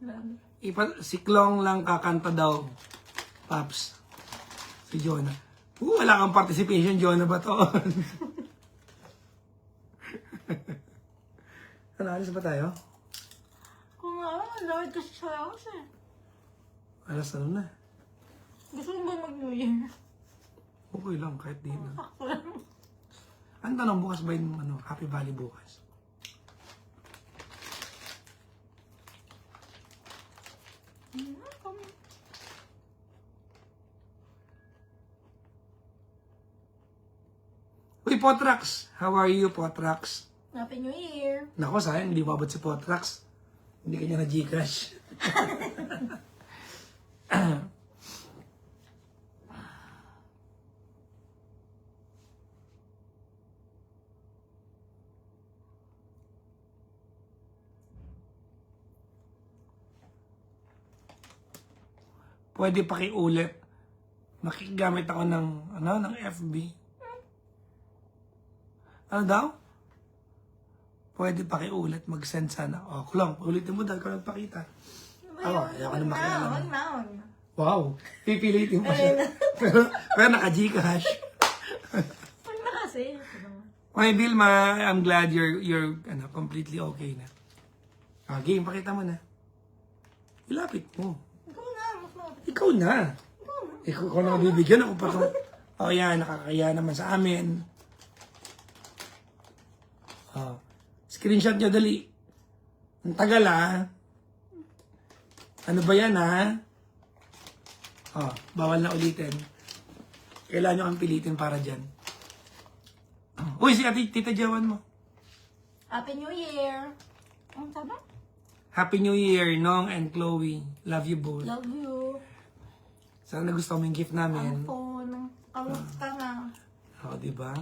Grabe. Si Klong lang kakanta daw, Paps. Si Jonah. Wala kang participation, Jonah ba to? Ano, alis ba tayo? Kung nga, lord kasi sa house eh. Alas ano na? Gusto mo ba mag-New Year? Okay lang, kahit di na. Sakto lang. Ang tanong, bukas ba yung Happy Valley bukas? Uy, Potrax! How are you, Potrax? Happy New Year! Nako, sayang, hindi umabot si Potrax. Hindi kanya na Gcash. Pwede pakiulit. Makigamit ako ng FB. Ano daw? Pwede pakiulit, mag-send sana. O, kulong, ulitin mo dahil ko nagpakita. Ayaw ko na makialam. Wag na. Wow, pipilitin pa siya. pero naka-Gcash. Wag na kasi. Okay, Vilma, I'm glad you're completely okay na. Game, pakita mo na. Ilapit mo. Ikaw na, mas mabit. Ikaw na. Ikaw na mabibigyan ako pa ito. O yan, nakakaya naman sa amin. Screenshot nyo dali. Ang tagal Ano ba yan bawal na ulitin. Kailangan nyo kang pilitin para dyan. Uy, si Tita Jawan mo. Happy New Year! Ang sabi? Happy New Year, Nong and Chloe. Love you both. Love you. Sana nagustuhan mo yung gift namin. Ang phone. Kamusta na? Oo, diba?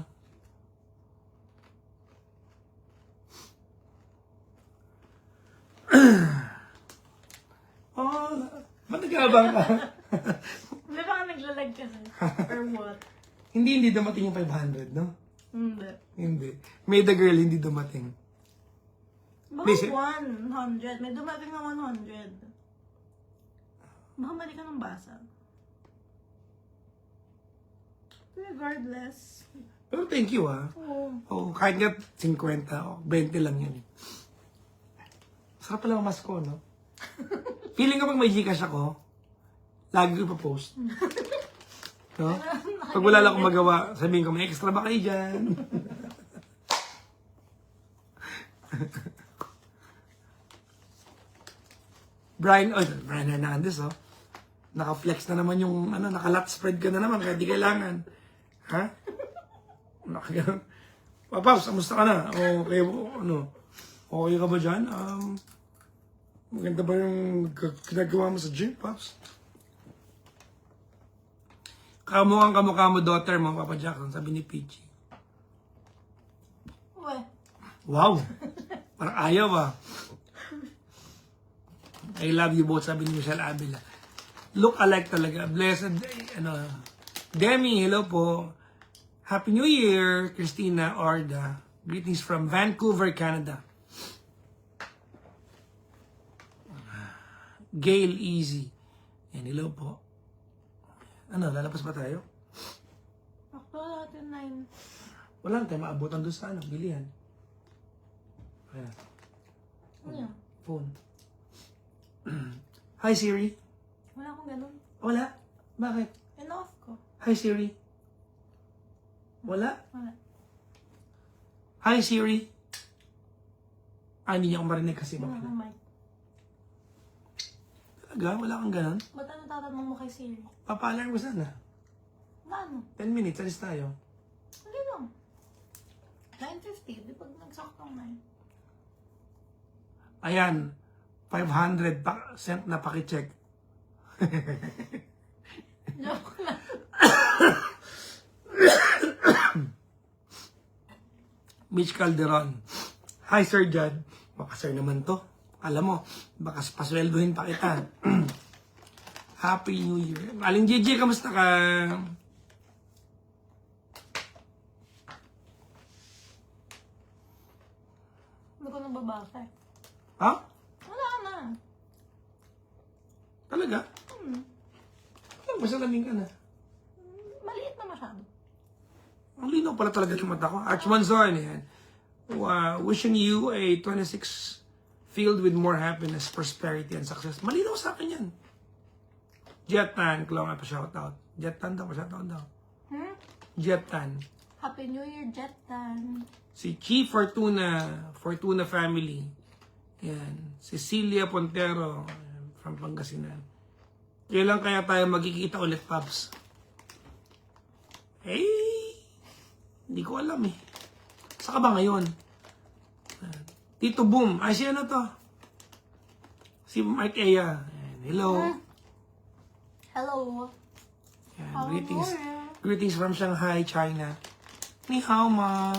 Ba't nag-aabang ka? Hindi ba ka naglalag kasi? Or what? hindi dumating yung 500, no? Hindi. Hindi. May the girl, hindi dumating. Baka Listen. 100. May dumating na 100. Baka mali ka ng basa. Regardless. Pero thank you, Oo. Kahit nga 50 o 20 lang yun. Sarap pala mas ko, no? Feeling ko pag may Gcash ako, lagi ko pa-post. No? Pag wala lang akong magawa, sabihin ko, may extra ba kayo dyan? Brian Hernandez, naka-flex na naman yung, naka-lot spread ka na naman, kaya di kailangan. Ha? Papaps, kamusta ka na? Okay, okay ka ba dyan? Maganda ba yung ginagawa mo sa gym, Paps? Kamukhang kamukha mo, daughter mo, Papa Jackson, sabi ni Peachy. Uwe. Wow! Parang ayaw I love you both, sabi ni Michelle Avila. Look alike talaga. Blessed, Demi, hello po. Happy New Year, Christina Orda. Greetings from Vancouver, Canada. Gail Easy. Yan, hello po. Lalabas ba tayo? Ako natin 9. Wala tayo maabutan doon sa bilihan. Ayan. Ano yan? Phone. Hi Siri. Wala akong ganun. Wala? Bakit? In-off ko. Hi Siri. Wala? Wala. Hi Siri. Hindi niya ako marinig kasi Wala bakit. akong mic. Talaga? Wala kang ganun? Ba't ano tatanong mo kay Siri? Papa-alarm ko sana. Na ano? 10 minutes, alis tayo. Hindi lang. 9:50. Di pag nagsaktong 9. Ayan. 500 cent na pakicheck. Joke lang. Mitch Calderon. Hi Sir Jad. Baka sir naman to. Alam mo, baka pasweldohin pa kita. Happy New Year. Aling Gigi, kamusta ka? Hindi ko nababasa. Ha? Wala na. Talaga? Masalamin ka na. masyado. Ang linaw pala talaga ng mata ko. Arch Manzon, yan. Wishing you a 26 filled with more happiness, prosperity, and success. Malinaw sa akin yan. Jetan, Klong, pa-shoutout. Jetan daw, pa-shoutout daw. Jetan. Happy New Year, Jetan. Si Chi Fortuna, Fortuna family. Yan. Cecilia Pontero, from Pangasinan. Kailan kaya tayo magkikita ulit, Paps? Hindi ko alam eh. Saka ba ngayon? Tito Boom. Ay, si ano to? Si Mike Ea. Ayan, hello. Hello. Ayan, How greetings. are you? Greetings from Shanghai, China. Ni hao ma.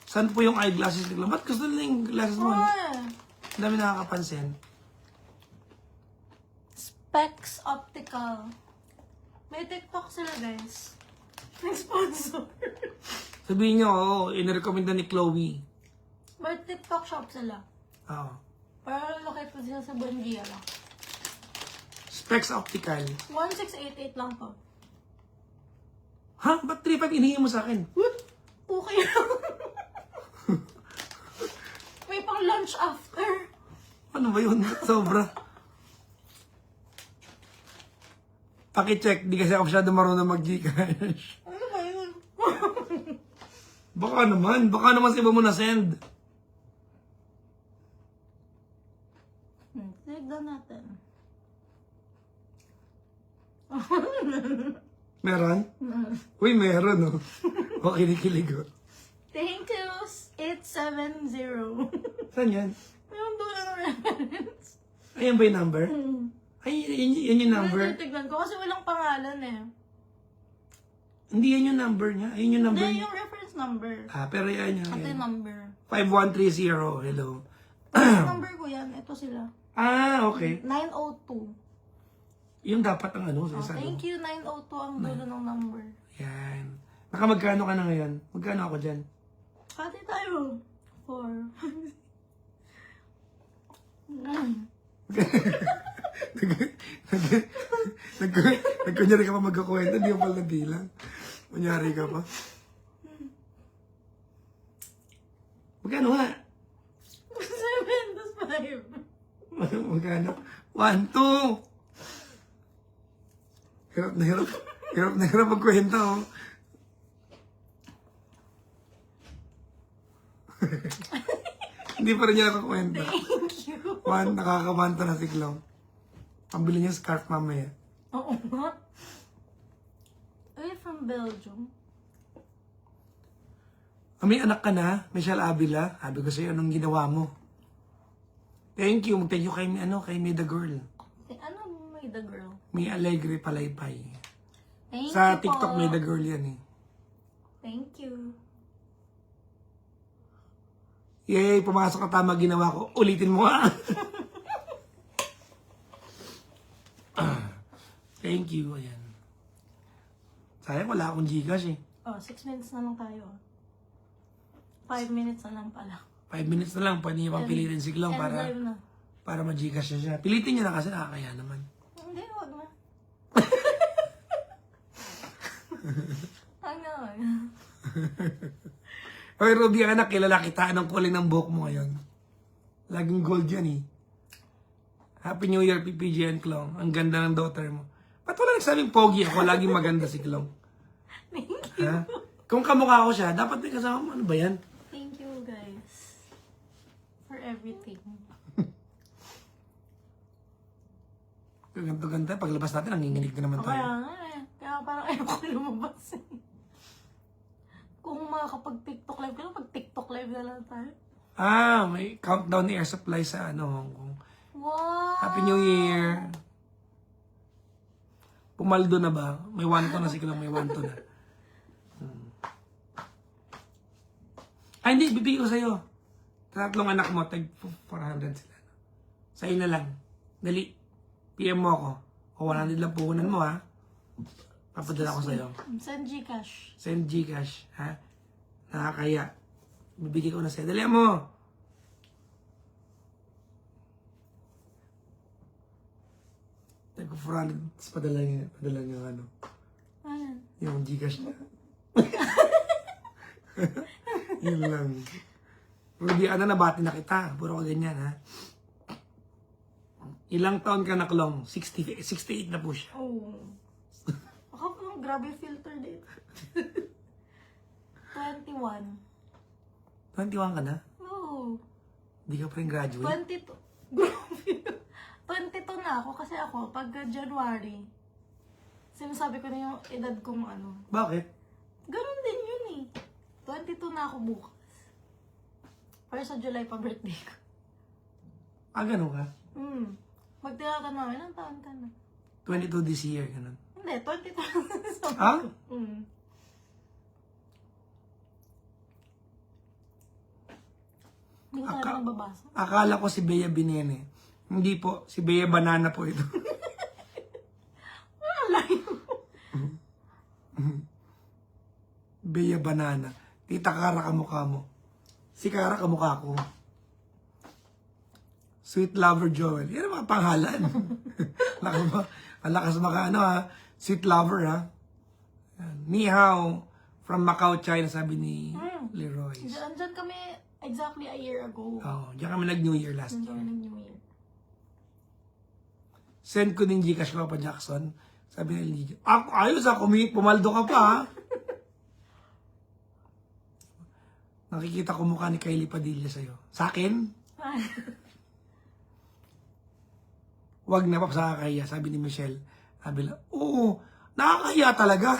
Saan po yung eyeglasses nila? Ba't gusto nila yung glasses mo? Ang dami nakakapansin. Specs Optical. May TikTok sila, guys. May sponsor. Sabihin nyo, inirekomenda ni Chloe. May TikTok shop sila. Oo. Pero lokate po sila sa Buendia lang. Specs Optical. 1688 lang po. Ha? Ba't 3.5 inihingi mo sa akin? Okay lang. May pang lunch after. Ano ba yun? Sobra. Paki-check, di kasi ako masyado marunong mag-Gcash. Ano ba yun? Baka naman sa iba mo na-send. Tignan natin. Meron? Uy, meron, oh. O, kinikilig, oh. Thank you, 870. Saan yan? Yung dulo ng reference. Ayan ba yung number? Ay, yan yung number. Tignan ko kasi walang pangalan eh. Hindi yan yung number niya. Ayun yung number Hindi, niya. yung reference number. Pero yan yan. Ito yung number. 5130, hello. Yung number ko yan. Ito sila. Okay. 902. Yung dapat ang ano, sa isa. Thank you, 902 ang dulo ng number. Yan. Nakamagkano ka na ngayon? Magkano ako dyan? Kati tayo. 4. Nagkunyari ka pa magkakwenta, di mo pala nabilang. Kunyari ka pa. Magkano nga? 7 plus 5. Magkano? 1, 2. Hirap na hirap. Hirap na hirap magkwenta, oh. Hindi pa rin niya nakakwenta. Thank you. 1, nakakamanta na si Clown. Pambili niya scarf mamaya. Oo nga. Ay, from Belgium. May anak ka na, Michelle Avila. Sabi ko sa'yo, anong ginawa mo? Thank you. Thank you kay May the Girl. Ano may the girl? May Alegre Palaypay. Thank Sa you TikTok po. May the Girl yan eh. Thank you. Yay, pumasok ka tama ginawa ko. Ulitin mo nga. Thank you. Ayan. Sayang wala akong Gcash eh. 6 minutes na lang tayo. 5 minutes na lang pala. 5 minutes na lang. Pwede niyo pang pilitin si Clown End para live na. ma-Gcash siya. Pilitin niyo na kasi nakakaya naman. Hindi, wag na. Ano? Okay, Ruby, anak, kilala kita. Anong kulay ng buhok mo ngayon? Laging gold yan eh. Happy New Year, PPG and Clown. Ang ganda ng daughter mo. Ba't wala nagsabing pogi ako? Laging maganda si Clown. Thank you. Ha? Kung kamukha ko siya, dapat may kasama mo. Ano ba yan? Thank you, guys. For everything. Ganto-ganda. Paglabas natin, nanginginig na naman tayo. Kaya nga eh. Kaya parang ayoko lumabas eh. Kung makakapag-TikTok live ka lang, pag-TikTok live na lang tayo. May countdown ni Air Supply sa Hong Kong. Wow! Happy New Year! Pumaldo na ba? May 1 to na si Clown, may 1 to na. Hindi, bibigay ko sa'yo. Tatlong anak mo, tag 400 sila. Sa'yo na lang. Dali. PM mo ako. O 100 lang puhunan mo, ha? Papadala ko sa'yo. Send Gcash. Send Gcash, ha? Nakakaya. Bibigay ko na sa'yo. Dali mo! Tag 400, padala niyo ano. Ayan. Yung Gcash na. Yun lang. Ruby, nabati na kita. Puro ka ganyan, ha? Ilang taon ka na, Klong? 68 na po siya. Oo. Baka po, grabe filter dito. 21. 21 ka na? Oo. Hindi ka pa rin graduate? 22. Grabe. 22 na ako kasi ako, pag January, sinasabi ko na yung edad kong ano. Bakit? Ganun din yun eh. 22 na ako bukas. Pero sa July pa birthday ko. Ganun ka? Magtirakan namin, ilang taon ka na? 22 this year, ganun. Hindi, 22 so, Ha? Hindi ko talaga nababasa. Akala ko si Bea Binene. Hindi po, si Bea Banana po ito. Bea Banana. Tita Kara kamukha mo. Si Kara kamukha ko. Sweet Lover Joel. Yan ang mga panghalan. Malakas maka ano ha. Sweet Lover ha. Ni hao from Macau, China, sabi ni Leroy. Andyan kami exactly a year ago. Diyan kami nag-New Year last Andyan year. kami nag-New Year. Send ko din Gcash ko pa Jackson. Sabi ni Lydia. Ayos ha, pumaldo ka pa ha. Nakikita ko mukha ni Kylie Padilla sa'yo. Sa akin? Wag na, Paps, nakakahiya. Sabi ni Michelle. Sabi lang, oo, nakakahiya talaga.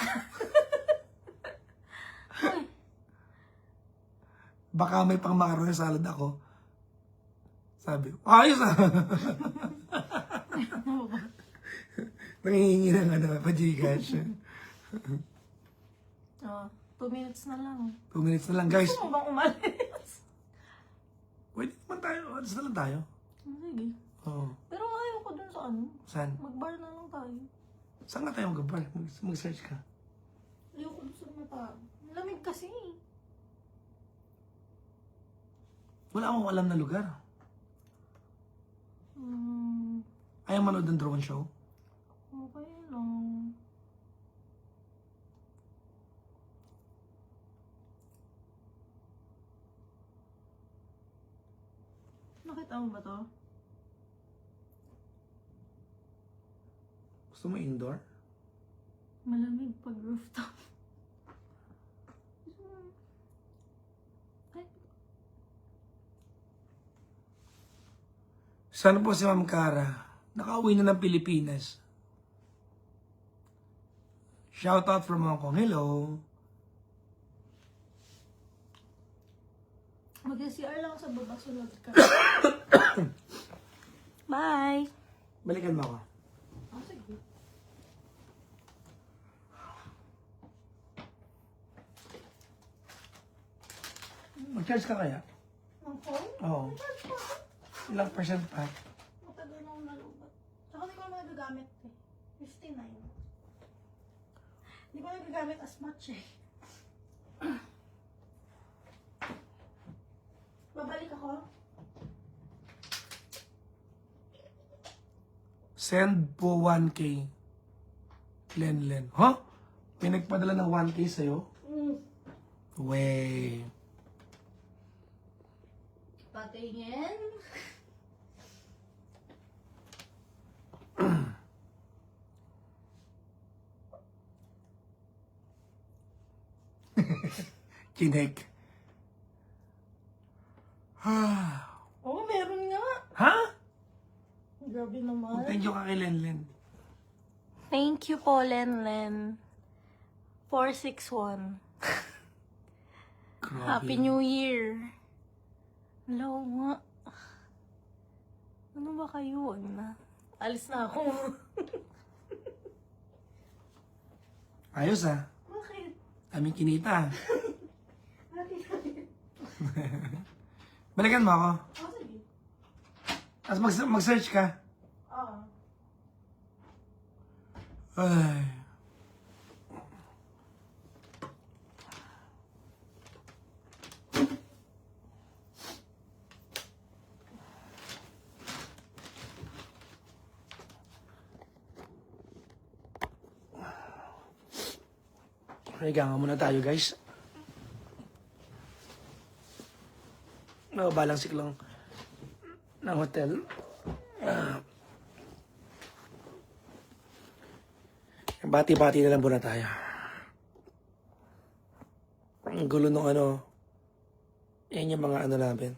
Baka may pang macaroni salad ako. Sabi, ayos ah. Nangihingi ng pa Gcash. 2 minutes na lang. 2 minutes na lang, guys. Gusto mo bang umalis? Pwede naman tayo. Alis na lang tayo. Sige. Oo. Pero ayoko dun sa ano. Saan? Mag-bar na lang tayo. Saan nga tayo mag-bar? Mag-search ka. Ayoko dun sa mata. Lamig kasi. Wala akong alam na lugar. Ayaw manood ng drone show? Okay lang. Nakita mo ba to? Gusto mo indoor? Malamig pag rooftop. Ay, Sana po si Ma'am Cara. Nakauwi na ng Pilipinas. Shout out from Hong Kong. Hello. mag-CR lang sa baba, sunod ka. Bye! Balikan mo ako. Sige. Mag-charge ka kaya? Ang phone? Oo. Ilang percent pa? Matagal na akong nalubat. Tsaka hindi ko na nagagamit eh. 59. Hindi ko nagagamit as much eh. Babalik ako. Send po 1K. Len. Huh? May nagpadala ng 1K sa'yo? Wey. Patingin. Kinek. Oo, meron nga. Ha? Grabe naman. Thank you ka kay Len. Thank you po, Len. 461. Grabe. Happy New Year. Hello nga. Ano ba kayo? Alis na ako. Ayos ah. Bakit? Aming kinita. Bakit? Balikan mo ako. Oh, sige. Tapos mag-search ka. Oo. Ay. Higa nga muna tayo, guys. Balang siklong ng hotel. Bati-bati na lang muna tayo. Ang gulo nung ano. Yan yung mga ano namin.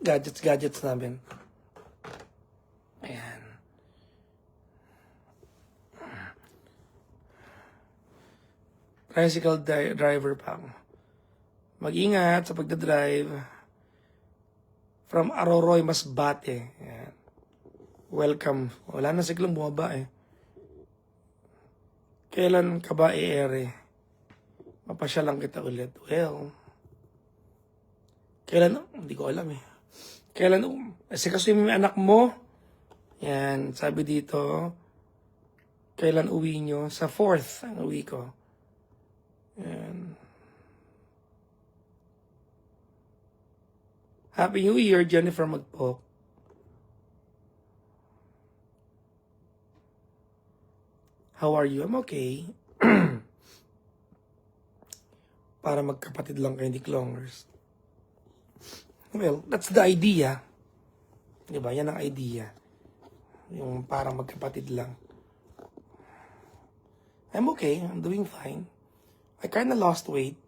Gadgets namin. Ayan. Tricycle driver pa ako. Mag-ingat sa pagdadrive. From Aroroy, Masbate. Ayan. Welcome. Wala na siklong bumaba eh. Kailan ka ba i-ere? Mapasyalan kita ulit. Well, kailan? Hindi ko alam eh. Kailan? Kasi yung anak mo. Yan, sabi dito. Kailan uwi nyo? Sa 4th ang uwi ko. Yan. Happy New Year, Jennifer Magpok. How are you? I'm okay. Para magkapatid lang kayo ni Klongers. Well, that's the idea. Diba? Yan ang idea. Yung para magkapatid lang. I'm okay. I'm doing fine. I kinda lost weight.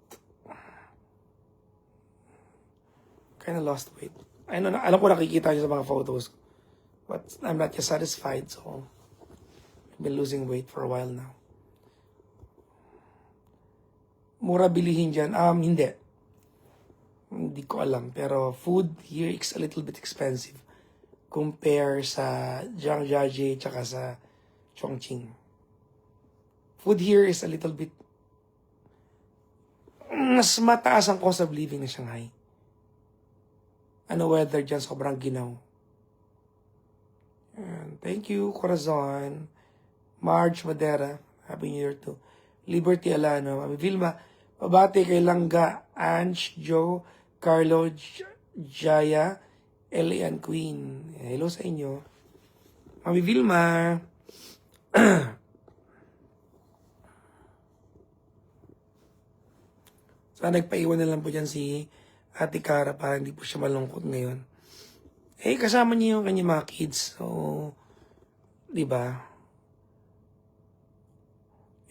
Alam ko nakikita nyo sa mga photos. But I'm not yet satisfied. So, I've been losing weight for a while now. Mura bilihin dyan? Hindi. Hindi ko alam. Pero food here is a little bit expensive. Compare sa Zhangjiajie tsaka sa Chongqing. Food here is a little bit mas mataas ang cost of living ng Shanghai. Ano weather dyan? Sobrang ginaw. And thank you, Corazon. Marge Madera. Happy New Year to Liberty Alano. Mami Vilma. Pabati kay Langga. Ange, Joe, Carlo, Jaya, Elian Queen. Hello sa inyo. Mami Vilma. Sana nagpaiwan na lang po dyan si Ate Cara para hindi po siya malungkot ngayon. Eh, kasama niya yung kanyang mga kids. So, di ba?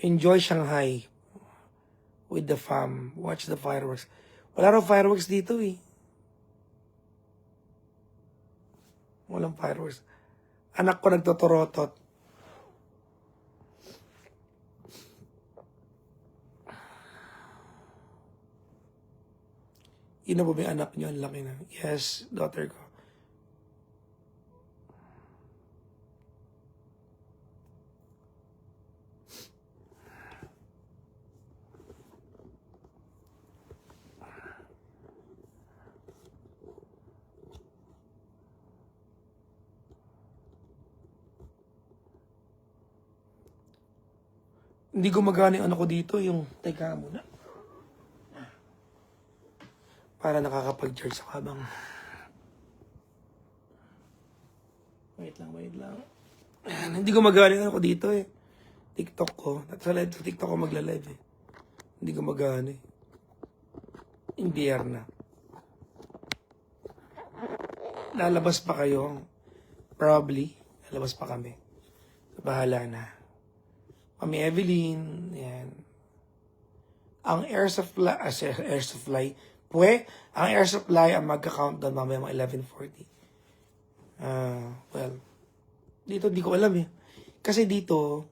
Enjoy Shanghai with the fam. Watch the fireworks. Wala raw fireworks dito eh. Walang fireworks. Anak ko nagtotorotot. Yun na po ba yung anak niyo? Ang laki na. Yes, daughter ko. Hindi gumagana yung ano ko dito, yung teka muna. Para nakakapag-charge ako habang... Wait lang. Ayan, hindi gumagana yung ano ko dito eh. TikTok ko. Sa live sa TikTok ko magla-live eh. Hindi gumagana eh. Imbierna. Lalabas pa kayo. Probably. Lalabas pa kami. Bahala na. Mami Evelyn, yan. Ang air supply, ang air supply ang magka-countdown mamaya mga 11:40. Well, dito di ko alam eh. Kasi dito,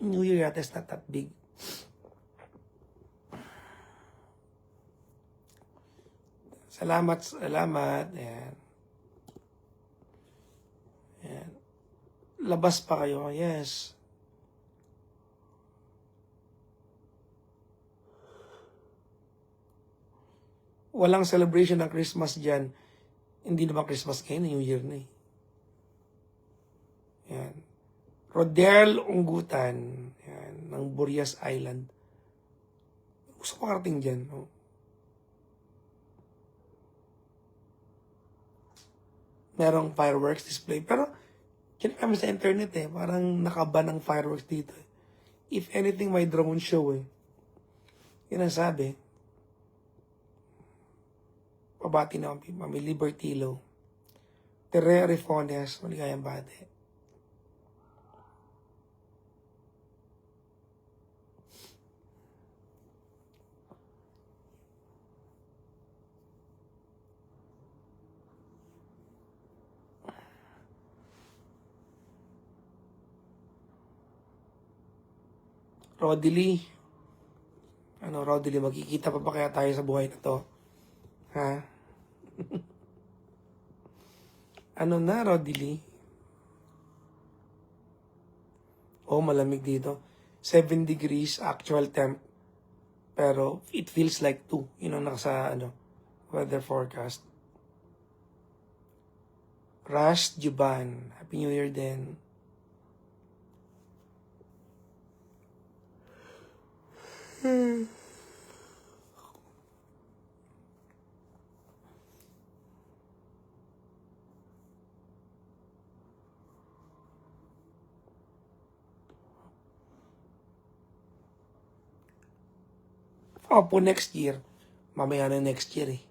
New Year yata is not that big. Salamat. Ayan. Ayan. Labas pa kayo, yes. Walang celebration ng Christmas dyan. Hindi naman Christmas ngayon, New Year na eh. Yan. Rodel Unggutan. Yan. Ng Burias Island. Gusto ko karating dyan. No? Merong fireworks display. Pero, yan kami sa internet eh. Parang nakaban ng fireworks dito eh. If anything, may drone show eh. Yun ang sabi. Pabati na Mami Libertilo. Tere Rifones, maligayang bate. Rodily. Rodily, magkikita pa ba kaya tayo sa buhay na to? Ha? Ano na, Rodily? Oh, malamig dito. 7 degrees actual temp. Pero it feels like 2. Yun ang nasa weather forecast. Rush Juban. Happy New Year din. Opo, next year. Mamaya na next year eh.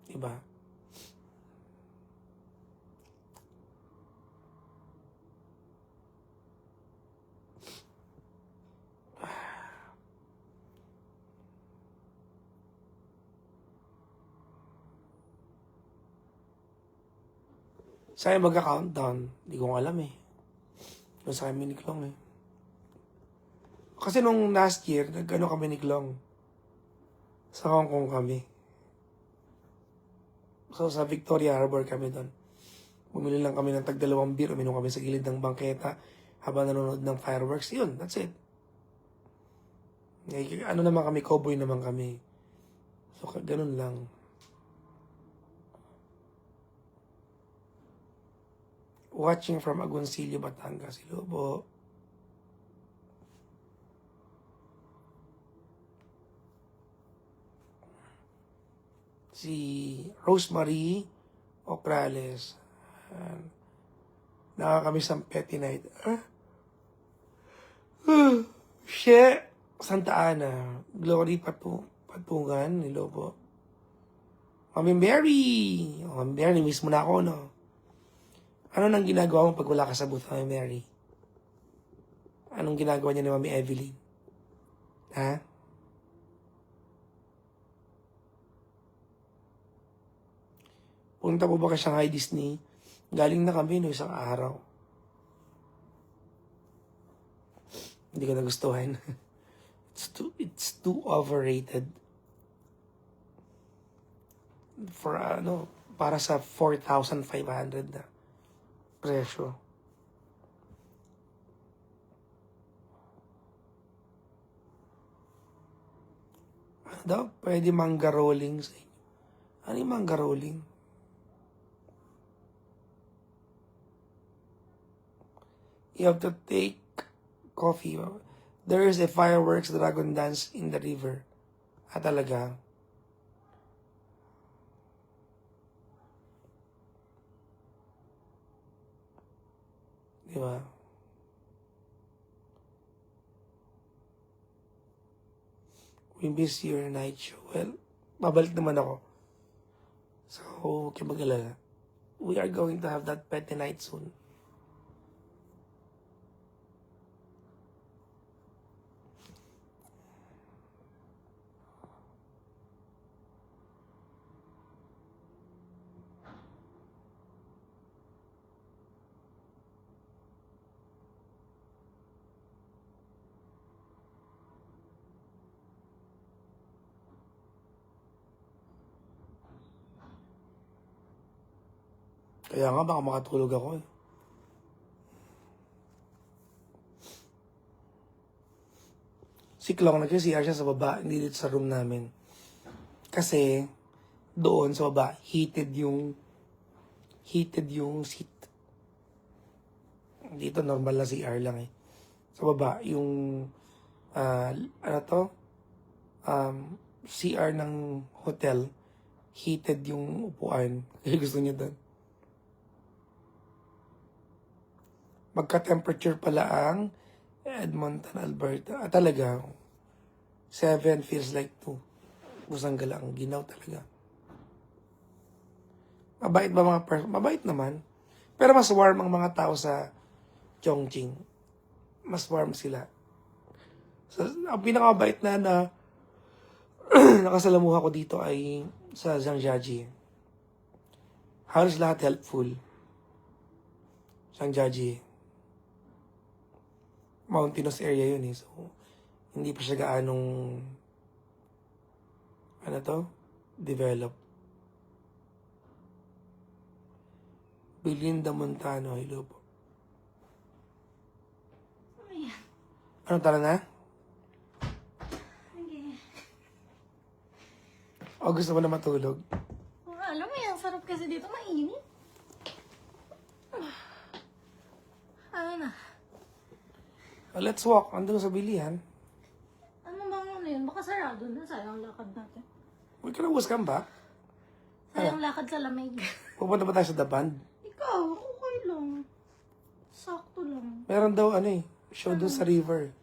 Diba? Sa'yo magka-countdown. Hindi ko alam eh. Doon sa kami ni Klong eh. Kasi nung last year, kami ni Klong. Sa Hong Kong kami. So sa Victoria Harbor kami doon. Bumili lang kami ng tag-2 beer. Uminom kami sa gilid ng bangketa habang nanonood ng fireworks. Yun, that's it. Naman kami, cowboy naman kami. So ganun lang. Watching from Agoncillo, Batangas. Hello po. Si Rosemary Ocrales. Nakakamiss ang petty night. Shit! Santa Ana. Glory Patungan. Hello po. Mami Mary. Mami Mary, miss mo na ako, no? Ano nang ginagawa mo pag wala ka sa booth, Mami Mary? Anong ginagawa niya ni Mami Evelyn? Ha? Punta po ba ka Shanghai Disney? Galing na kami no isang araw. Hindi ko nagustuhan. It's too overrated. For para sa 4,500 na presyo. Ano daw? Pwede mangga rolling sa inyo. Ano yung mangga rolling? You have to take coffee. There is a fireworks dragon dance in the river. Talaga. Diba? We miss your night show. Well, babalik naman ako. So, okay mag-alala. We are going to have that petty night soon. Kaya nga, baka makatulog ako eh. Si Klong, nag-CR siya sa baba, hindi dito sa room namin. Kasi, doon sa baba, heated yung seat. Dito, normal na CR lang eh. Sa baba, yung, CR ng hotel, heated yung upuan. Kaya gusto niya doon. Magka-temperature pala ang Edmonton, Alberta. Talaga, 7 feels like 2. Busang gala ang ginaw talaga. Mabait ba mga person? Mabait naman. Pero mas warm ang mga tao sa Chongqing. Mas warm sila. So, ang pinakamabait na nakasalamuha ko dito ay sa Zhangjiajie. Halos lahat helpful. Zhangjiajie. Mountainous area yun eh. So, hindi pa siya gaanong develop. Belinda Montano, hello po. Ayan. Anong tara na? Okay. O gusto mo na matulog? Alam mo yan, sarap kasi dito mainit. Ano na? Let's walk. Andun sa bilihan. Ano bang ano yun? Baka sarado na. Sayang lakad natin. We can always come back. Sayang lakad sa lamig. Pupunta ba tayo sa The Band? Ikaw, okay lang. Sakto lang. Meron daw show dun sa river.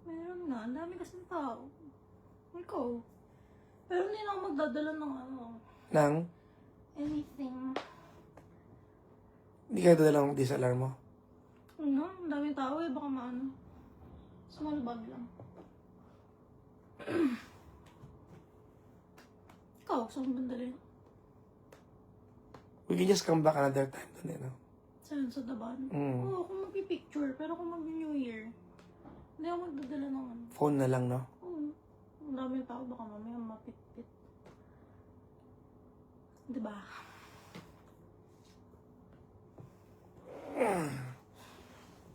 Meron nga. Ang dami kasing tao. Ikaw. Pero hindi na ako magdadala ng Nang, anything. hindi kayo dala ng DSLR mo. Ano? Ang daming tao eh. Baka maano. Small bag lang. Ikaw, saan mo bandali? We can just come back another time dun no? Saan? Sa Daban? Mm. Oo, kung magpipicture. Pero kung mag-New Year, hindi ako magdadala ng ano. Phone na lang, no? Oo. Ang daming tao. Baka mamaya mapit-pit. Diba?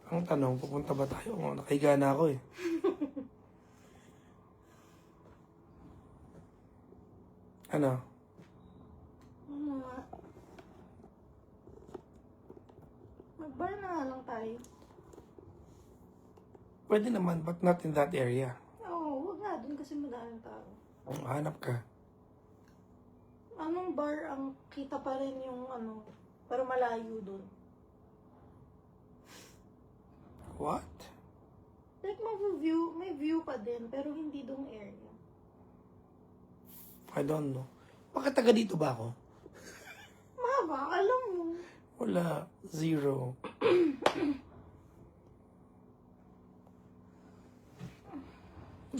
Ang tanong, pupunta ba tayo? Oh, nakahiga na ako eh. Ano? Ano nga? Mag-bar na nga lang tayo. Pwede naman, but not in that area. Oo, huwag nga. Doon kasi madaming tao. Hanap ka. Anong bar ang kita pa rin yung pero malayo doon? What? Like, may view pa din, pero hindi doong area. I don't know. Bakit taga dito ba ako? Mahaba, alam mo. Wala. Zero.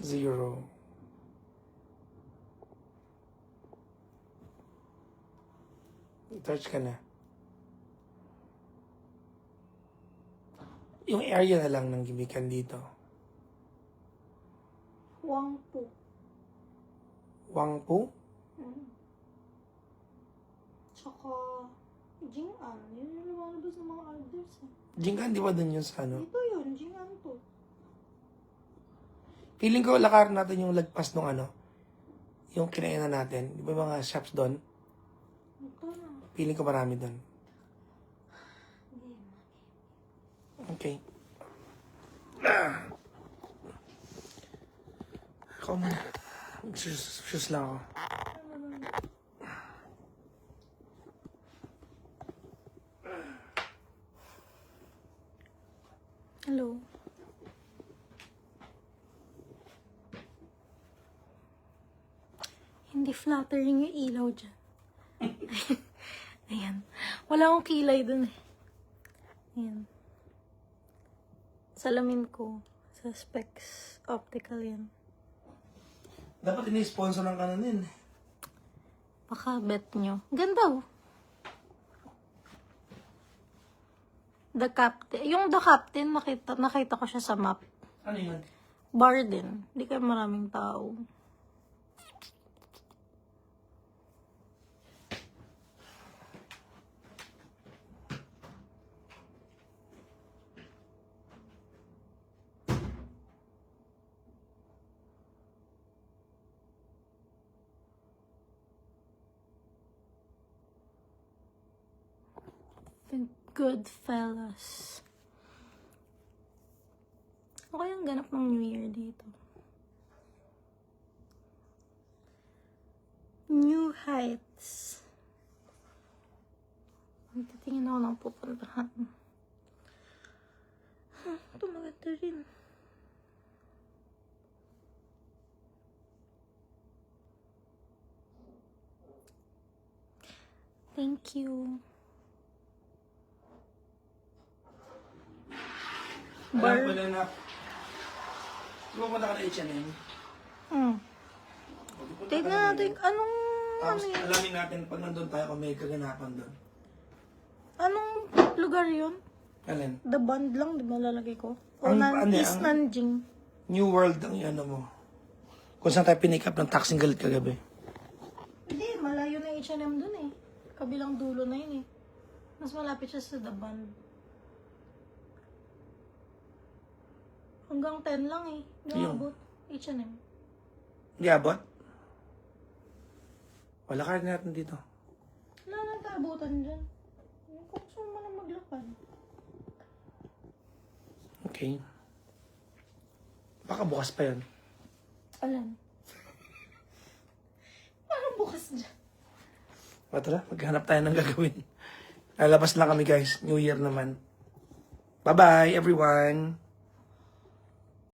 Zero. Search ka na. Yung area na lang ng gimikan dito. Wangpu. Wangpu? Tsaka, Jing'an. Yun yung lumalabas ng mga orders eh. Jinggan, di ba dun yun sa ano? Ito yun, Jing'an to. Feeling ko lakaran natin yung lagpas nung yung kinainan natin. Di ba mga shops doon? Ito na. Feeling ko marami doon. Game. Okay. Ako muna. Shoes lang ako. Hello. Hindi flattering yung ilaw dyan. Ayan. Wala akong kilay dun eh. Ayan. Salamin ko. Sa Specs Optical yan. Dapat ini-sponsor ng kananin. Baka bet nyo. Ganda oh. The Captain. Yung The Captain, nakita ko siya sa map. Ano yun? Bar din. Hindi kayo maraming tao. The Goodfellas. Ano kayang ganap ng New Year dito? New Heights. Titingin ako ng pupuntahan. Ito maganda rin. Thank you. Alam ko na na. Pumunta ka na H&M. Tignan natin, anong, Tapos alamin natin pag nandun tayo kung may kaganapan doon. anong lugar yun? Alin? The Band lang, di ba lalagay ko? O ang- East Nanjing. New World ang ano mo. Kung saan tayo pinick up ng taxing galit kagabi. Hindi, malayo na H&M dun eh. Kabilang dulo na yun eh. Mas malapit siya sa The Band. Hanggang 10 lang eh. Hindi Yung- abot. H&M. Hindi abot? Wala ka rin natin dito. Wala nang kaabutan dyan. Kung gusto mo na maglakad. Okay. Baka bukas pa yun. Alam. Parang bukas dyan. O tara, maghanap tayo ng gagawin. Lalabas lang kami guys. New Year naman. Bye-bye everyone.